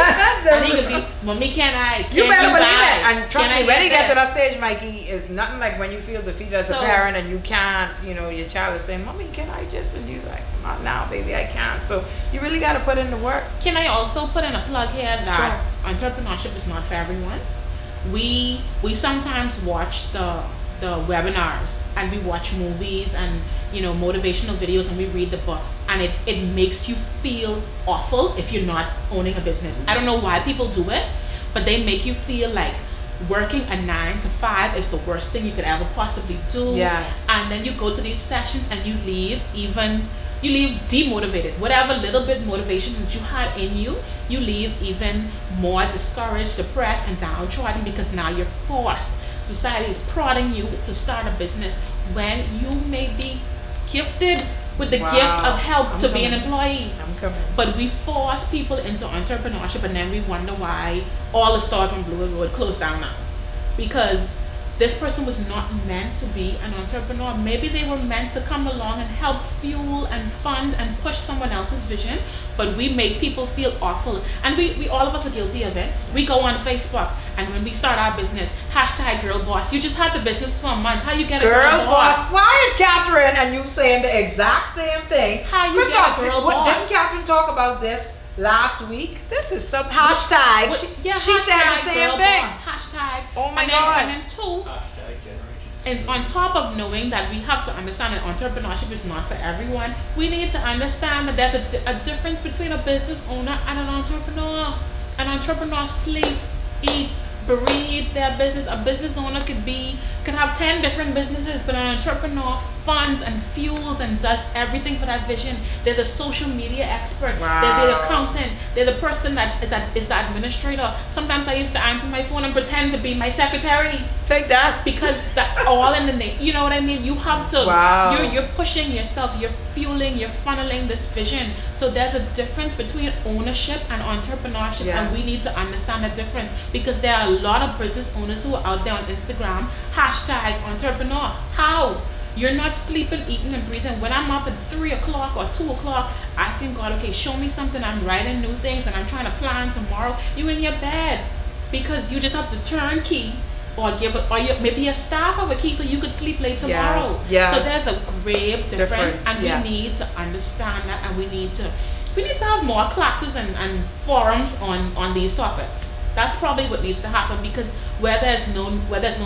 And he could be, Mommy, can I? You Can better believe buy? it. And trust Can me, I when you get to this? that stage, Mikey, it's nothing like when you feel defeated as a So- parent and you can't, you know, your child is saying, Mommy, can I just? And you like, not now, baby, I can't. So you really got to put in the work. Can I also put in a plug here that entrepreneurship is not for everyone? We sometimes watch the webinars and we watch movies and, you know, motivational videos, and we read the books, and it makes you feel awful if you're not owning a business. I don't know why people do it, but they make you feel like working a 9 to 5 is the worst thing you could ever possibly do. Yes. And then you go to these sessions and you leave demotivated. Whatever little bit motivation that you had in you, you leave even more discouraged, depressed, and downtrodden because now you're forced. Society is prodding you to start a business when you may be gifted with the Wow. gift of help I'm to be an coming. employee. I'm coming. But we force people into entrepreneurship, and then we wonder why all the stores on Blue Road closed down now. Because this person was not meant to be an entrepreneur. Maybe they were meant to come along and help fuel and fund and push someone else's vision, but we make people feel awful. And we all of us are guilty of it. We go on Facebook, and when we start our business, hashtag girl boss. You just had the business for a month. How you get a Girl boss. Why is Catherine and you saying the exact same thing? How you Christoph, get a girl what, boss? didn't Catherine talk about this last week? This is some hashtag. She said the same girl thing. boss, hashtag. Oh my and then, God. And then two, Hashtag generation. and on top of knowing that we have to understand that entrepreneurship is not for everyone, we need to understand that there's a difference between a business owner and an entrepreneur. An entrepreneur sleeps, eats, breathes their business. A business owner could have 10 different businesses, but an entrepreneur funds and fuels and does everything for that vision. They're the social media expert. Wow. They're the accountant. They're the person that is the administrator. Sometimes I used to answer my phone and pretend to be my secretary. Take that. Because that all in the name, you know what I mean? You have to, Wow. you're pushing yourself, you're fueling, you're funneling this vision. So there's a difference between ownership and entrepreneurship, and we Yes. need to understand the difference, because there are a lot of business owners who are out there on Instagram, hashtag entrepreneur. How? You're not sleeping, eating, and breathing. When I'm up at 3 o'clock or 2 o'clock, asking God, okay, show me something. I'm writing new things and I'm trying to plan tomorrow. You're in your bed because you just have to turn key, or maybe your staff have a key so you could sleep late tomorrow. Yes. So there's a grave difference, and yes. we need to understand that, and we need to have more classes and forums on these topics. That's probably what needs to happen, because where there's no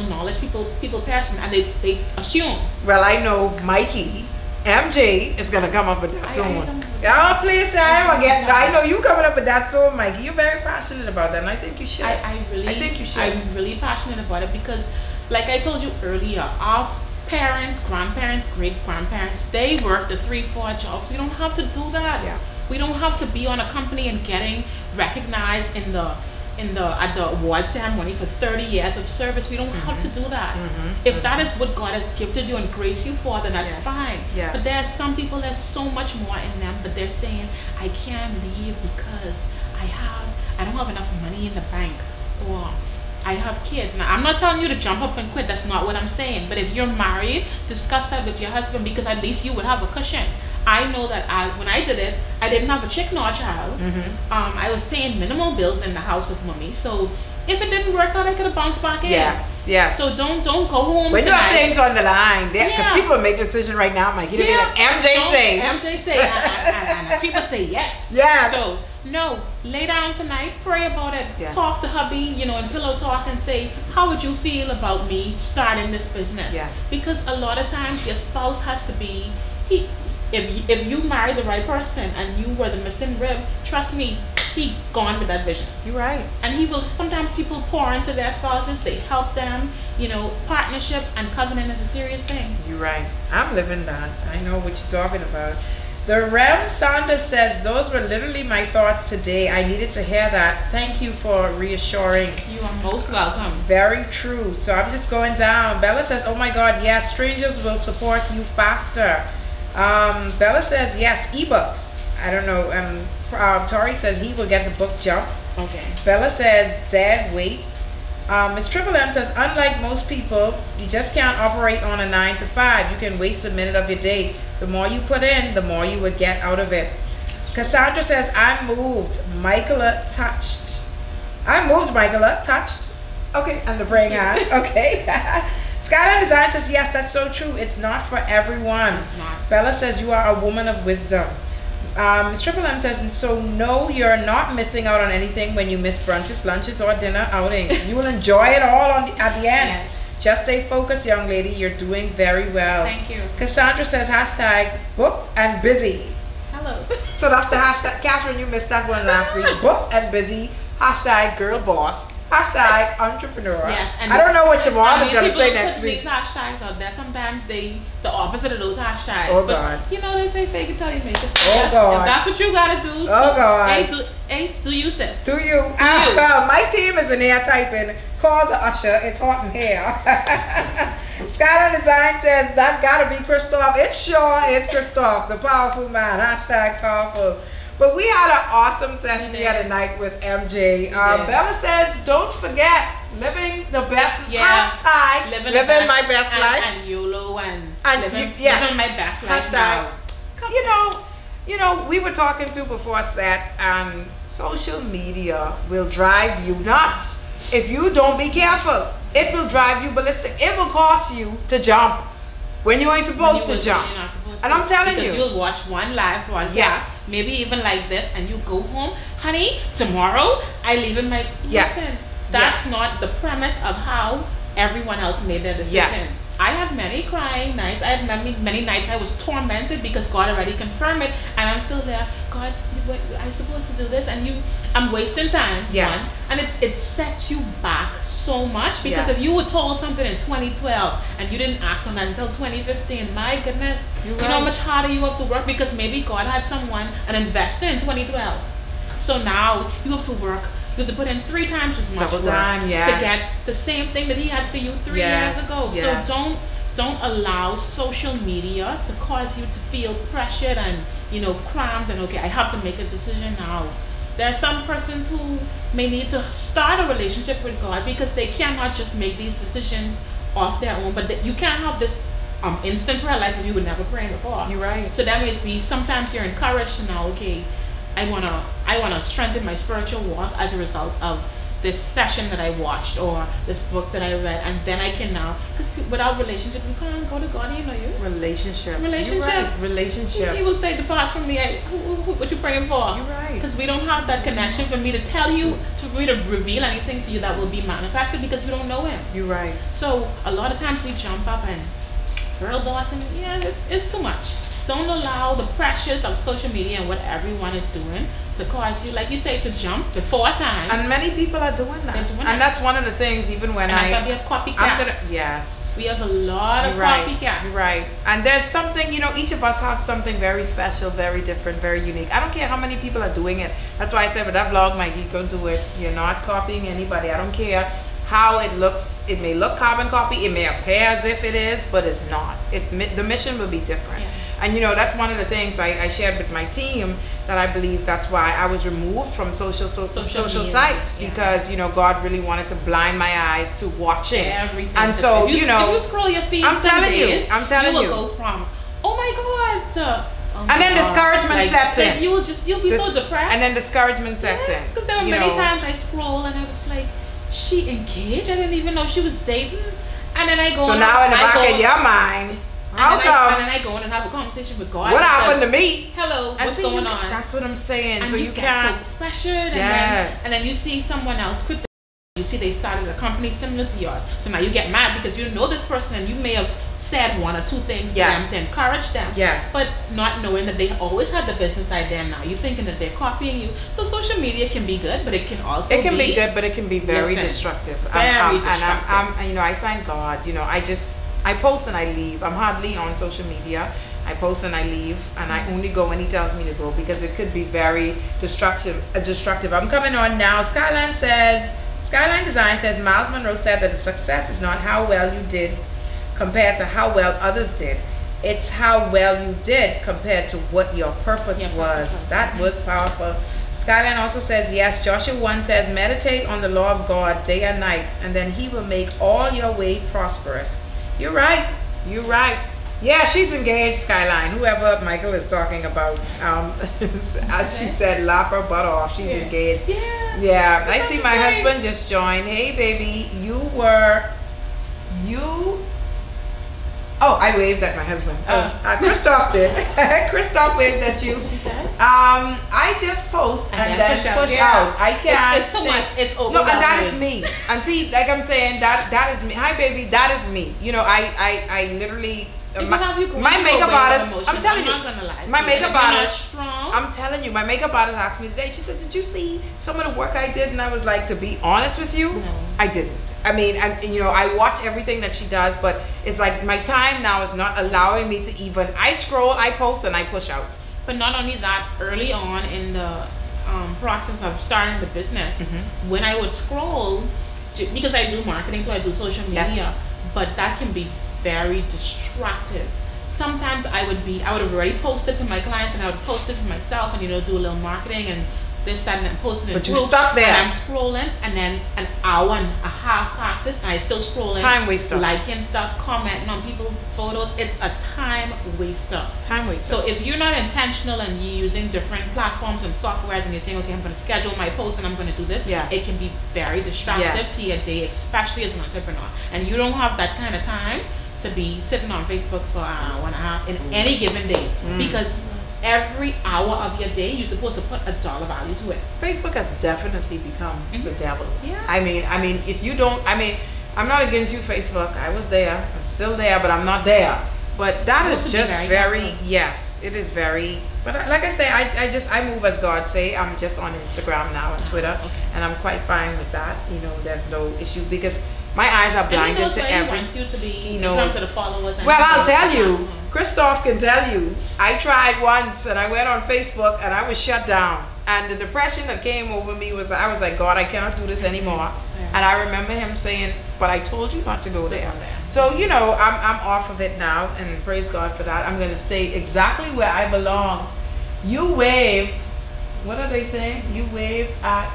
knowledge, people perish, and they assume. Well, I know Mikey, MJ is gonna come up with that I soon. don't know. Oh, please say I know you coming up with that soon, Mikey. You're very passionate about that, and I think you should. I think you should. I'm really passionate about it because, like I told you earlier, our parents, grandparents, great-grandparents, they worked the 3-4 jobs. We don't have to do that. Yeah. We don't have to be on a company and getting recognized at the award ceremony for 30 years of service. We don't have to do that. If that is what God has gifted you and graced you for, then that's fine. Yes. But there are some people, there's so much more in them, but they're saying, I can't leave because I don't have enough money in the bank, or I have kids. Now, I'm not telling you to jump up and quit. That's not what I'm saying. But if you're married, discuss that with your husband, because at least you would have a cushion. I know that when I did it, I didn't have a chick nor a child. I was paying minimal bills in the house with Mommy. So if it didn't work out, I could have bounced back in. Yes. So don't go home when you tonight. have things on the line, because Yeah. people make decisions right now, Mikey. They'll be like, MJ say. and people say yes. Yes. So no, lay down tonight, pray about it, Yes. talk to hubby, and pillow talk, and say, how would you feel about me starting this business? Yes. Because a lot of times your spouse has to be, if you marry the right person and you were the missing rib, trust me, he gone with that vision. You're right. And he will, sometimes people pour into their spouses, they help them, you know, partnership and covenant is a serious thing. You're right. I'm living that. I know what you're talking about. The Rem Sanders says, those were literally my thoughts today. I needed to hear that. Thank you for reassuring. You are most welcome. Very true. So I'm just going down. Bella says, oh my God, yes, strangers will support you faster. Bella says, yes, ebooks. I don't know. Tori says he will get the book Jump. Okay. Bella says, dead weight. Miss Triple M says, unlike most people, you just can't operate on a 9 to 5. You can waste a minute of your day. The more you put in, the more you would get out of it. Cassandra says, I'm moved. Michaela touched. I'm moved, Michaela. Touched. Okay, and the praying hands. Okay. Skyline Design says, yes, that's so true. It's not for everyone. It's not. Bella says, you are a woman of wisdom. Ms. Triple M says, so no, you're not missing out on anything when you miss brunches, lunches, or dinner outings. You will enjoy it all at the end. Yes. Just stay focused, young lady. You're doing very well. Thank you. Cassandra says, hashtag booked and busy. Hello. So that's the hashtag. Catherine, you missed that one last week. Booked and busy. Hashtag girl boss. Hashtag entrepreneur. Yes, and I don't know what Siobhan is these going to people say next put week. these hashtags out there. Sometimes the opposite of those hashtags. Oh, but, God. you know, they say fake it till you make it. Oh, God. If that's what you gotta do. Oh, God. Hey, do you, sis? Do you? Well, my team is in here typing. Call the usher. It's hot in here. Skyline Design says, that gotta be Christoph. It sure is Christoph, the powerful man. Hashtag powerful. But we had an awesome session the other night with MJ. Bella says, don't forget, living the best. Hashtag living my best life. And YOLO and living my best life hashtag now. You know, we were talking to before set, and social media will drive you nuts if you don't be careful. It will drive you ballistic. It will cause you to jump when you ain't supposed to jump. And I'm telling you, you'll watch one live broadcast, maybe even like this, and you go home, honey, tomorrow I leave in my listen, that's not the premise of how everyone else made their decision. I had many crying nights. I had many nights I was tormented because God already confirmed it, and I'm still there. God, I'm supposed to do this, and I'm wasting time. Yes. One, and it sets you back so much, because if you were told something in 2012 and you didn't act on that until 2015, my goodness, you know how much harder you have to work, because maybe God had someone and invested in 2012. So now you have to work. You have to put in 3 times as much work to get the same thing that he had for you 3 years ago. So don't allow social media to cause you to feel pressured and cramped and okay, I have to make a decision now. There are some persons who may need to start a relationship with God because they cannot just make these decisions off their own. But you can't have this instant prayer life if you were never praying before. You're right. So that means sometimes you're encouraged to now, okay, I wanna strengthen my spiritual walk as a result of this session that I watched or this book that I read, and then I can now, because without relationship you can't go to God. Relationship. Right. Relationship. He will say, depart from me. What you praying for? You're right. Because we don't have that connection for me to tell you, for me to reveal anything for you that will be manifested, because we don't know him. You're right. So a lot of times we jump up and girl boss, and it's too much. Don't allow the pressures of social media and what everyone is doing to cause you, like you say, to jump before time. And many people are doing that. And that's one of the things, even when that's why we have copycats. We have a lot of copycats. You're right. And there's something, each of us have something very special, very different, very unique. I don't care how many people are doing it. That's why I said with that vlog, Mikey, go do it. You're not copying anybody. I don't care how it looks. It may look carbon copy. It may appear as if it is, but it's not. The mission will be different. Yeah. And that's one of the things I shared with my team, that I believe that's why I was removed from social sites, because God really wanted to blind my eyes to watching everything. And so if you scroll your feed, I'm telling you, you will go from oh my God to and then discouragement sets in. You'll be so depressed. And then discouragement sets in. Because there were many times I scroll and I was like, she engaged? I didn't even know she was dating. And then I go. So now in the back of your mind. And then I go in and have a conversation with God. What happened to me? Hello, what's going on? That's what I'm saying. And so you can't. So pressured. And then you see someone else quit. You see they started a company similar to yours. So now you get mad because you know this person and you may have said one or two things to Yes. them to encourage them. Yes. But not knowing that they always had the business idea, and now you're thinking that they're copying you. So social media can be good, but it can also be good, but it can be very destructive. Very destructive. And you know, I thank God. You know, I post and I leave. I'm hardly on social media. I post and I leave, and I only go when he tells me to go, because it could be very destructive. I'm coming on now. Skyline Design says, Miles Monroe said that the success is not how well you did compared to how well others did. It's how well you did compared to what your purpose was. That was powerful. Skyline also says, yes, Joshua 1 says, meditate on the law of God day and night, and then he will make all your way prosperous. You're right. You're right. Yeah, she's engaged, Skyline. Whoever Michael is talking about, as she said, laugh her butt off. She's engaged. Yeah. I see my husband just joined. Hey, baby, Oh, I waved at my husband. Christoph did. Christoph waved at you. I just post and then push out. I can't. It's so much. It's over. No, and that is me. And see, like I'm saying, that is me. Hi, baby. That is me. You know, I literally. My makeup artist. I'm telling you. I'm not gonna lie. My makeup artist. Strong. I'm telling you, my makeup artist asked me today. She said, "Did you see some of the work I did?" And I was like, "To be honest with you, No. I didn't." I mean, you know, I watch everything that she does, but it's like my time now is not allowing me to even. I scroll, I post, and I push out. But not only that, early on in the process of starting the business, when I would scroll, because I do marketing, so I do social media, but that can be very distractive. Sometimes I would have already posted to my clients, and I would post it to myself, and you know, do a little marketing and this, that, and then posting it. But you stuck there. And I'm scrolling, and then an hour and a half passes, and I still scrolling. Time waster. Liking stuff, commenting on people's photos. It's a time waster. Time waster. So if you're not intentional and you're using different platforms and softwares, and you're saying, okay, I'm going to schedule my post and I'm going to do this, it can be very distractive to your day, especially as an entrepreneur. And you don't have that kind of time to be sitting on Facebook for an hour and a half in any given day, because every hour of your day you're supposed to put a dollar value to it. Facebook has definitely become the devil. Yeah. I mean, if you don't, I'm not against you, Facebook. I was there. I'm still there, but I'm not there. But that is just very, yes, it is very. But like I say, I move as God say. I'm just on Instagram now and Twitter, and I'm quite fine with that. You know, there's no issue, because my eyes are blinded to every. He wants you to be in terms of the followers. And well, I'll tell you, Christoph can tell you. I tried once, and I went on Facebook, and I was shut down. And the depression that came over me was, I was like, God, I cannot do this anymore. And I remember him saying, but I told you not to go there. So, you know, I'm off of it now, and praise God for that. I'm going to say exactly where I belong. You waved. What are they saying? You waved at.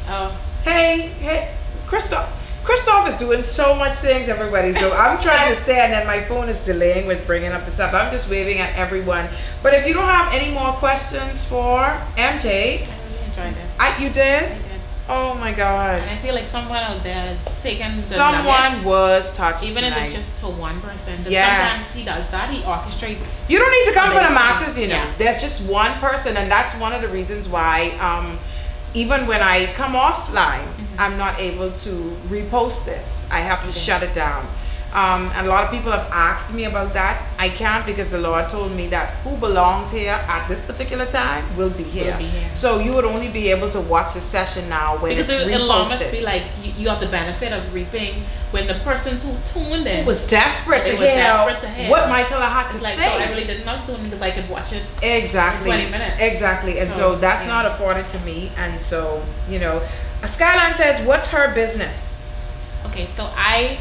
Oh. Hey, Christoph is doing so much things, everybody. So I'm trying to say, and then my phone is delaying with bringing up the stuff. I'm just waving at everyone. But if you don't have any more questions for MJ, I really enjoyed it. You did? I did. Oh my God. And I feel like someone out there is taking someone was touched even tonight. if it's just for one person. Yes. Sometimes he does that. He orchestrates. You don't need to come for the masses, you know. Yeah. There's just one person, and that's one of the reasons why even when I come offline, I'm not able to repost this. I have to shut it down. And a lot of people have asked me about that. I can't, because the Lord told me that who belongs here at this particular time will be here. So you would only be able to watch the session now when it's reposted. It'll almost be like you have the benefit of reaping when the person who tuned in was desperate to hear what Michaela had to say. So I really did not tune in because I could watch it exactly 20 minutes. Exactly. And so that's not afforded to me. And so, you know, Skyline says, what's her business? Okay, so I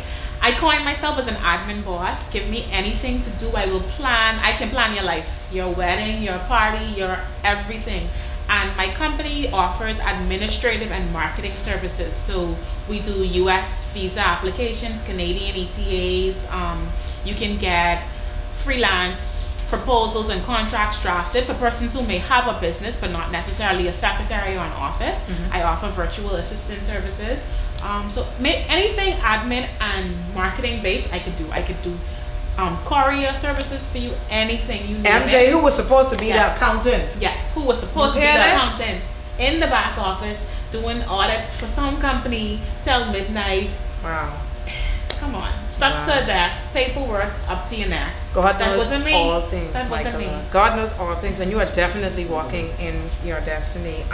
coin myself as an admin boss. Give me anything to do, I will plan. I can plan your life, your wedding, your party, your everything. And my company offers administrative and marketing services. So we do US visa applications, Canadian ETAs. You can get freelance proposals and contracts drafted for persons who may have a business but not necessarily a secretary or an office. I offer virtual assistant services. So anything admin and marketing based, I could do. I could do courier services for you, anything you need. MJ, who was supposed to be the accountant. Yeah, who was supposed to be the accountant in the back office doing audits for some company till midnight. Wow. Come on. stuck to a desk, paperwork up to your neck. God That knows wasn't me. all things, That wasn't Michaela. me. God knows all things, and you are definitely walking in your destiny.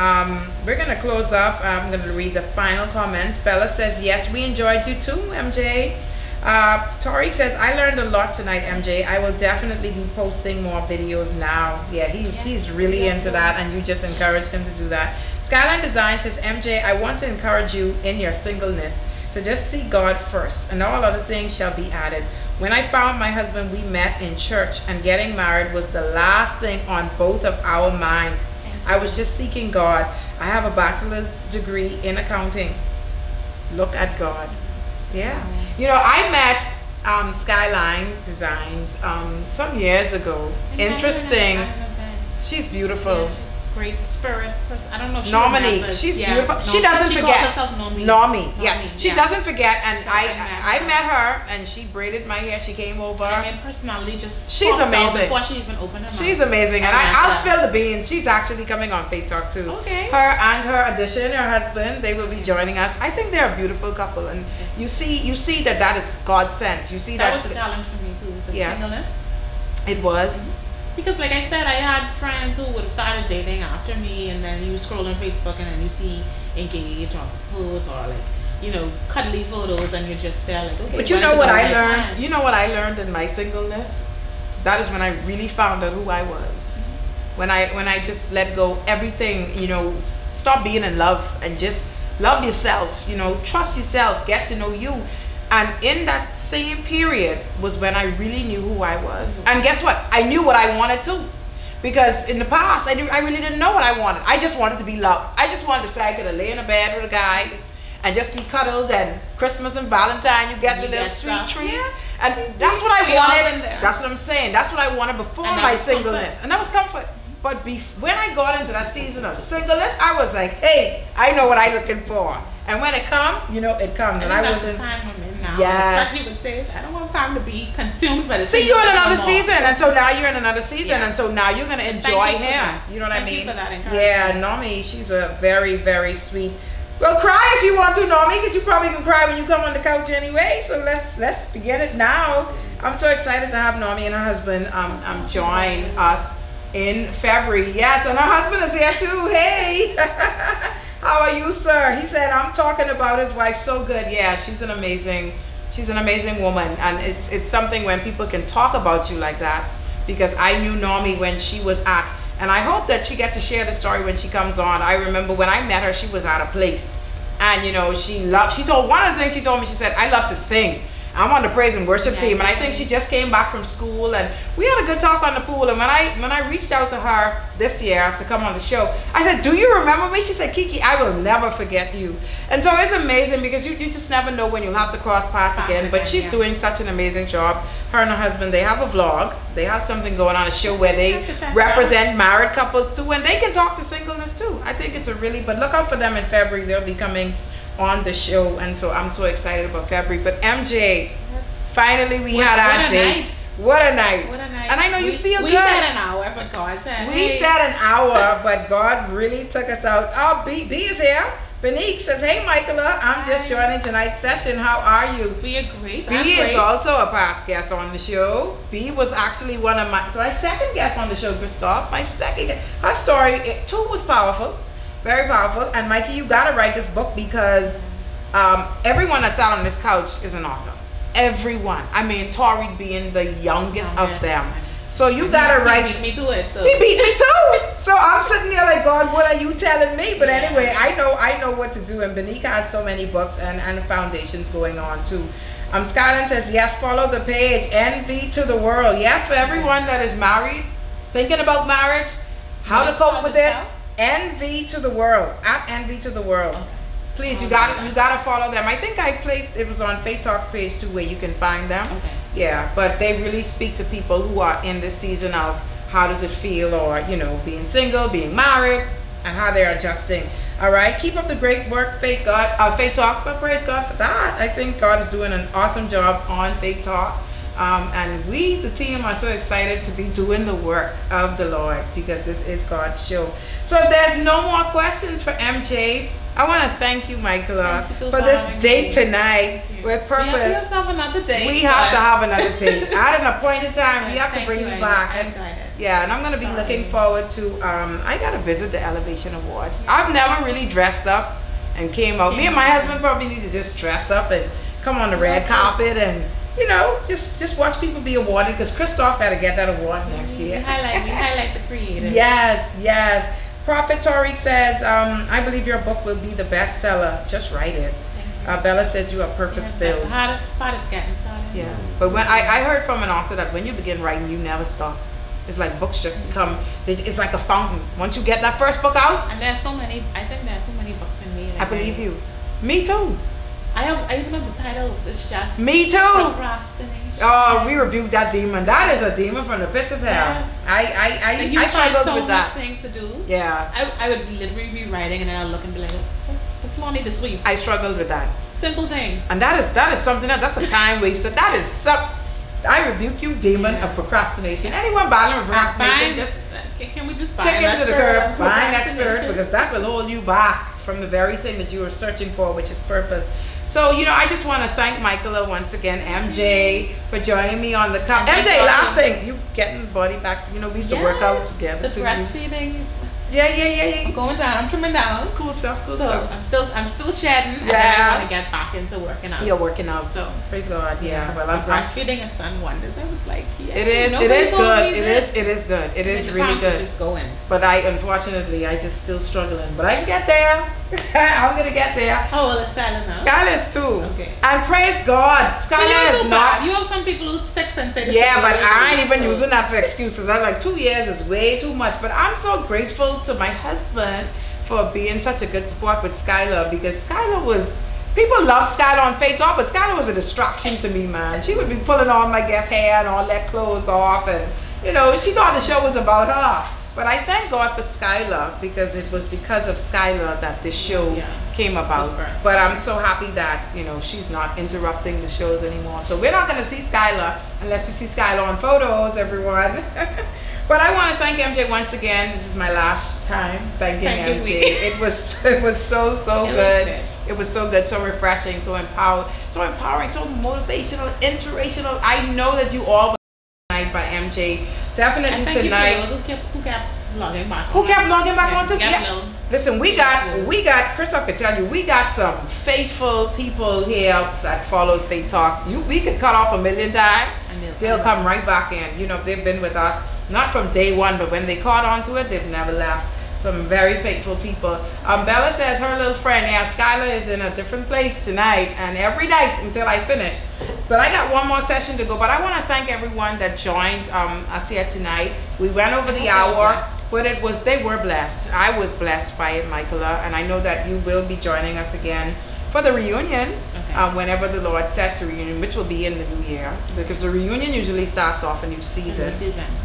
We're gonna close up. I'm gonna read the final comments. Bella says, yes, we enjoyed you too, MJ. Tariq says, I learned a lot tonight, MJ. I will definitely be posting more videos now. Yeah, he's really into that, and you just encourage him to do that. Skyline Design says, MJ, I want to encourage you in your singleness to just see God first, and all other things shall be added. When I found my husband, we met in church, and getting married was the last thing on both of our minds. I was just seeking God. I have a bachelor's degree in accounting. Look at God. Yeah. You know, I met Skyline Designs some years ago. Interesting. She's beautiful. Yeah, she's great spirit person. I don't know if she Nominique, remembers. she's Yeah, beautiful. no, She doesn't she forget. calls herself Nomi. Nomi, yes. Nomi, She yeah. doesn't forget, and So I met her, and she braided my hair. She came over. I mean, personality just She's popped out amazing. before she even opened her mouth. She's amazing, and I I'll love spill the beans. She's actually coming on Faith Talk too. Okay. Her and her addition, her husband, they will be joining us. I think they're a beautiful couple, and you see that is God sent. You see That that, was a challenge for me too, the Yeah. singleness. it was. Because like I said, I had friends who would have started dating after me, and then you scroll on Facebook and then you see engage or propose or like, you know, cuddly photos, and you're just there like, okay. But you when know is it what gonna I be learned? time? You know what I learned in my singleness? That is when I really found out who I was. When I just let go everything, you know, stop being in love and just love yourself, you know, trust yourself, get to know you. And in that same period was when I really knew who I was. And guess what? I knew what I wanted too. Because in the past, I really didn't know what I wanted. I just wanted to be loved. I just wanted to say I could lay in a bed with a guy and just be cuddled, and Christmas and Valentine, you get the little sweet treats. Yeah. And that's what I We all been wanted. there. That's what I'm saying. That's what I wanted before And that my was singleness. comfort. And that was comfort. But when I got into that season of singleness, I was like, hey, I know what I'm looking for. And when it comes, you know, it comes. And I that's wasn't. the time I'm in now. Yes. Especially with sales. I don't have time to be consumed by the See, things you're in that another come season, off. and so now you're in another season, Yeah. and so now you're gonna enjoy you for him. that. You know what I Thank you mean? for that encouragement. Yeah, Nomi, she's a very, very sweet. Well, cry if you want to, Nomi, because you probably can cry when you come on the couch anyway. So let's begin it now. I'm so excited to have Nomi and her husband join us in February. Yes, and her husband is here too. Hey. How are you, sir? He said, I'm talking about his wife so good. Yeah, she's an amazing woman. And it's something when people can talk about you like that, because I knew Nomi when she was at, and I hope that she get to share the story when she comes on. I remember when I met her, she was at a place, and you know, one of the things she told me, she said, I love to sing. I'm on the praise and worship team, and I think she just came back from school, and we had a good talk on the pool. And when I reached out to her this year to come on the show, I said, do you remember me? She said, Kiki, I will never forget you. And so it's amazing, because you just never know when you'll have to cross paths again. But she's doing such an amazing job. Her and her husband, they have a vlog. They have something going on, a show where they represent married couples too, and they can talk to singleness too. I think it's but look out for them in February. They'll be coming on the show, and so I'm so excited about February. But MJ, finally we had our date. What a night. What a night. And I know you feel good. We said an hour, but God said, we said an hour, but God really took us out. Oh, B is here. Benique says, hey Michaela, I'm just joining tonight's session. How are you? We agree. B is also a past guest on the show. B was actually one of my second guest on the show, Christoph. My second guest. Her story, too, was powerful. Very powerful. And Mikey, you gotta write this book, because everyone that's out on this couch is an author. Everyone. I mean, Tariq being the youngest of them. So you gotta write. He beat me to it. So. He beat me too. So I'm sitting here like, God, what are you telling me? But anyway, I know what to do. And Benika has so many books and foundations going on too. Skyland says, yes, follow the page. Envy to the world. Yes, for everyone that is married, thinking about marriage, how to cope with it. Envy to the world. At Envy to the world. Please, you gotta follow them. I think it was on Faith Talks page too, where you can find them. Okay. Yeah, but they really speak to people who are in this season of how does it feel, or you know, being single, being married, and how they're adjusting. All right, keep up the great work, Faith Talk. But praise God for that. I think God is doing an awesome job on Faith Talk. And we, the team, are so excited to be doing the work of the Lord, because this is God's show. So if there's no more questions for MJ, I want to thank you, Michaela, Thank you for this date tonight with purpose. We have to have another date. We have to have another date. At an appointed time, we have to Thank bring you I back. enjoyed it. Yeah, and I'm going to be looking forward to, I got to visit the Elevation Awards. I've never really dressed up and came out. Me and my husband probably need to just dress up and come on the red carpet and, you know, just watch people be awarded, because Christoph had to get that award next year. We highlight the creators. Yes, yes. Prophet Tariq says, I believe your book will be the bestseller. Just write it. Bella says you are purpose-filled. The hardest part is getting started. Yeah, but when I heard from an author that when you begin writing, you never stop. It's like books just become, it's like a fountain. Once you get that first book out. And there's so many, I think there's so many books in me. I believe you. Me too. I even have the titles. It's just me too. Procrastination. Oh, we rebuke that demon. That is a demon from the pits of hell. Yes. I struggled with that. So much things to do. Yeah. I would literally be writing and then I'll look and be like, the floor need to sweep. I struggled with that. Simple things. And that is something else. That's a time waster. That is I rebuke you, demon of procrastination. Anyone battling with procrastination, just can we just kick into the curb, bind that spirit, because that will hold you back from the very thing that you are searching for, which is purpose. So, you know, I just want to thank Michaela once again, MJ, for joining me on the cup. MJ, last thing, you getting the body back. You know, we used to work out together. The breastfeeding. Yeah. I'm going down. I'm trimming down. Cool stuff. I'm still shedding. Yeah. And I want to get back into working out. You're working out. So praise God. Yeah. Well, I'm breastfeeding has done wonders. I was like, yeah. It is good. It is good. It is really good. Just going. But unfortunately, I just still struggling. But I can get there. I'm gonna get there. How old is Skylar now? Skylar's 2. Okay. And praise God, Skylar is not. You have some people who's 6 and 6. Yeah, but I ain't even using that for excuses. I'm like 2 years is way too much. But I'm so grateful to my husband for being such a good support with Skylar, because Skylar was. People love Skylar on Faith Talk, but Skylar was a distraction to me, man. She would be pulling on my guest hair and all that clothes off, and you know, she thought the show was about her. But I thank God for Skylar, because it was because of Skylar that this show came about. But I'm so happy that, you know, she's not interrupting the shows anymore. So we're not going to see Skylar unless we see Skylar on photos, everyone. But I want to thank MJ once again. This is my last time thanking MJ. It was so good. It was so good, so refreshing, so empowering, so motivational, inspirational. I know that you all by MJ. Definitely tonight. Who kept logging back on? Who kept logging back on too? Yeah. Listen, we got Christoph could tell you, we got some faithful people here that follows Faith Talk. We could cut off 1,000,000 times. They'll come right back in. You know, if they've been with us, not from day one, but when they caught on to it, they've never left. Some very faithful people. Bella says her little friend, Skylar is in a different place tonight and every night until I finish. But I got one more session to go. But I want to thank everyone that joined us here tonight. We went over the hour, but they were blessed. I was blessed by it, Michaela, and I know that you will be joining us again for the reunion, whenever the Lord sets a reunion, which will be in the new year, because the reunion usually starts off a new season.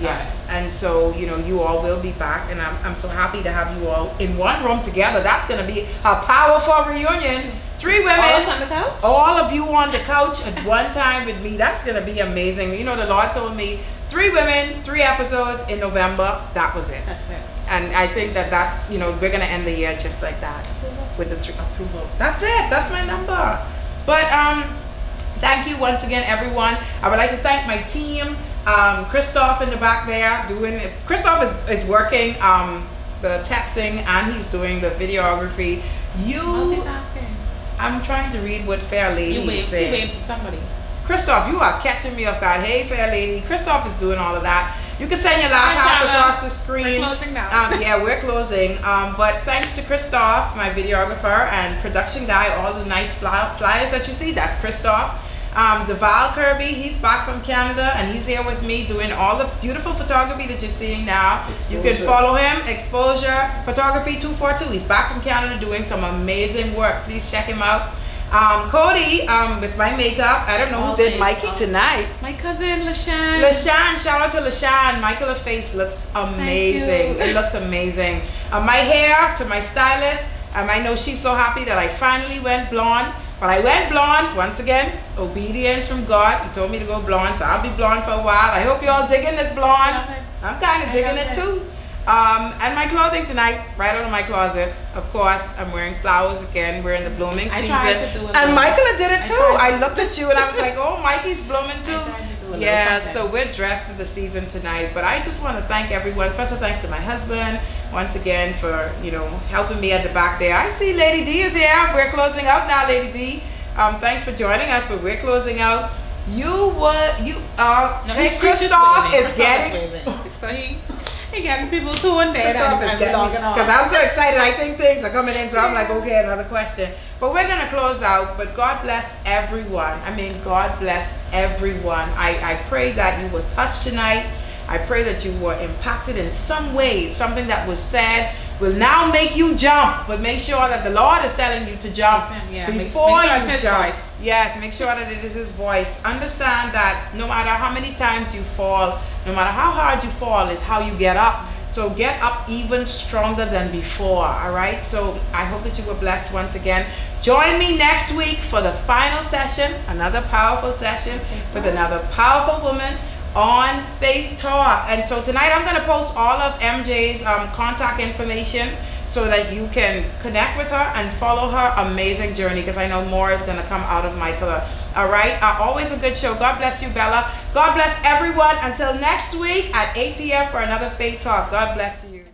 Yes, and so, you know, you all will be back, and I'm so happy to have you all in one room together. That's going to be a powerful reunion. 3 women, all on the couch? All of you on the couch at one time with me. That's going to be amazing. You know, the Lord told me 3 women, 3 episodes in November. That was it. That's it. And I think that's, you know, we're going to end the year just like that with the 3 approval. That's it. That's my number. But thank you once again, everyone. I would like to thank my team. Christoph in the back there Christoph is working the texting, and he's doing the videography. Multitasking. I'm trying to read what Fair Lady said. You wait for somebody. Christoph, you are catching me off guard. Hey, Fair Lady. Christoph is doing all of that. You can send your last house across the screen. We're closing now. Yeah, we're closing. But thanks to Christoph, my videographer and production guy, all the nice flyers that you see, that's Christoph. Deval Kirby, he's back from Canada, and he's here with me doing all the beautiful photography that you're seeing now. You can follow him, Exposure Photography 242. He's back from Canada doing some amazing work. Please check him out. Cody, with my makeup. I don't know who did Mikey tonight. My cousin, LaShawn. LaShawn, shout out to LaShawn. Michaela's face looks amazing. It looks amazing. My hair, to my stylist. I know she's so happy that I finally went blonde. But I went blonde, once again, obedience from God. He told me to go blonde, so I'll be blonde for a while. I hope you all digging this blonde. I'm kind of digging it too. And my clothing tonight, right out of my closet. Of course, I'm wearing flowers again. We're in the blooming season. And Michaela did it too. I looked at you and I was like, oh, Mikey's blooming too. Yeah, so we're dressed for the season tonight. But I just want to thank everyone. Special thanks to my husband once again for, you know, helping me at the back there. I see Lady D is here. We're closing out now, Lady D. Thanks for joining us, but we're closing out. Christoph is getting... So he getting people tuned in. Because I'm so excited. I think things are coming in, so I'm like, okay, another question. But we're going to close out. But God bless everyone. I mean, God bless everyone. I pray that you were touched tonight. I pray that you were impacted in some way. Something that was said will now make you jump. But make sure that the Lord is telling you to jump before you jump. Yes, make sure that it is His voice. Understand that no matter how many times you fall, no matter how hard you fall, is how you get up. So get up even stronger than before, all right? So I hope that you were blessed once again. Join me next week for the final session, another powerful session with another powerful woman on Faith Talk. And so tonight I'm going to post all of MJ's contact information so that you can connect with her and follow her amazing journey, because I know more is going to come out of Michaela. All right, always a good show. God bless you, Bella. God bless everyone. Until next week at 8 p.m. for another Faith Talk. God bless you.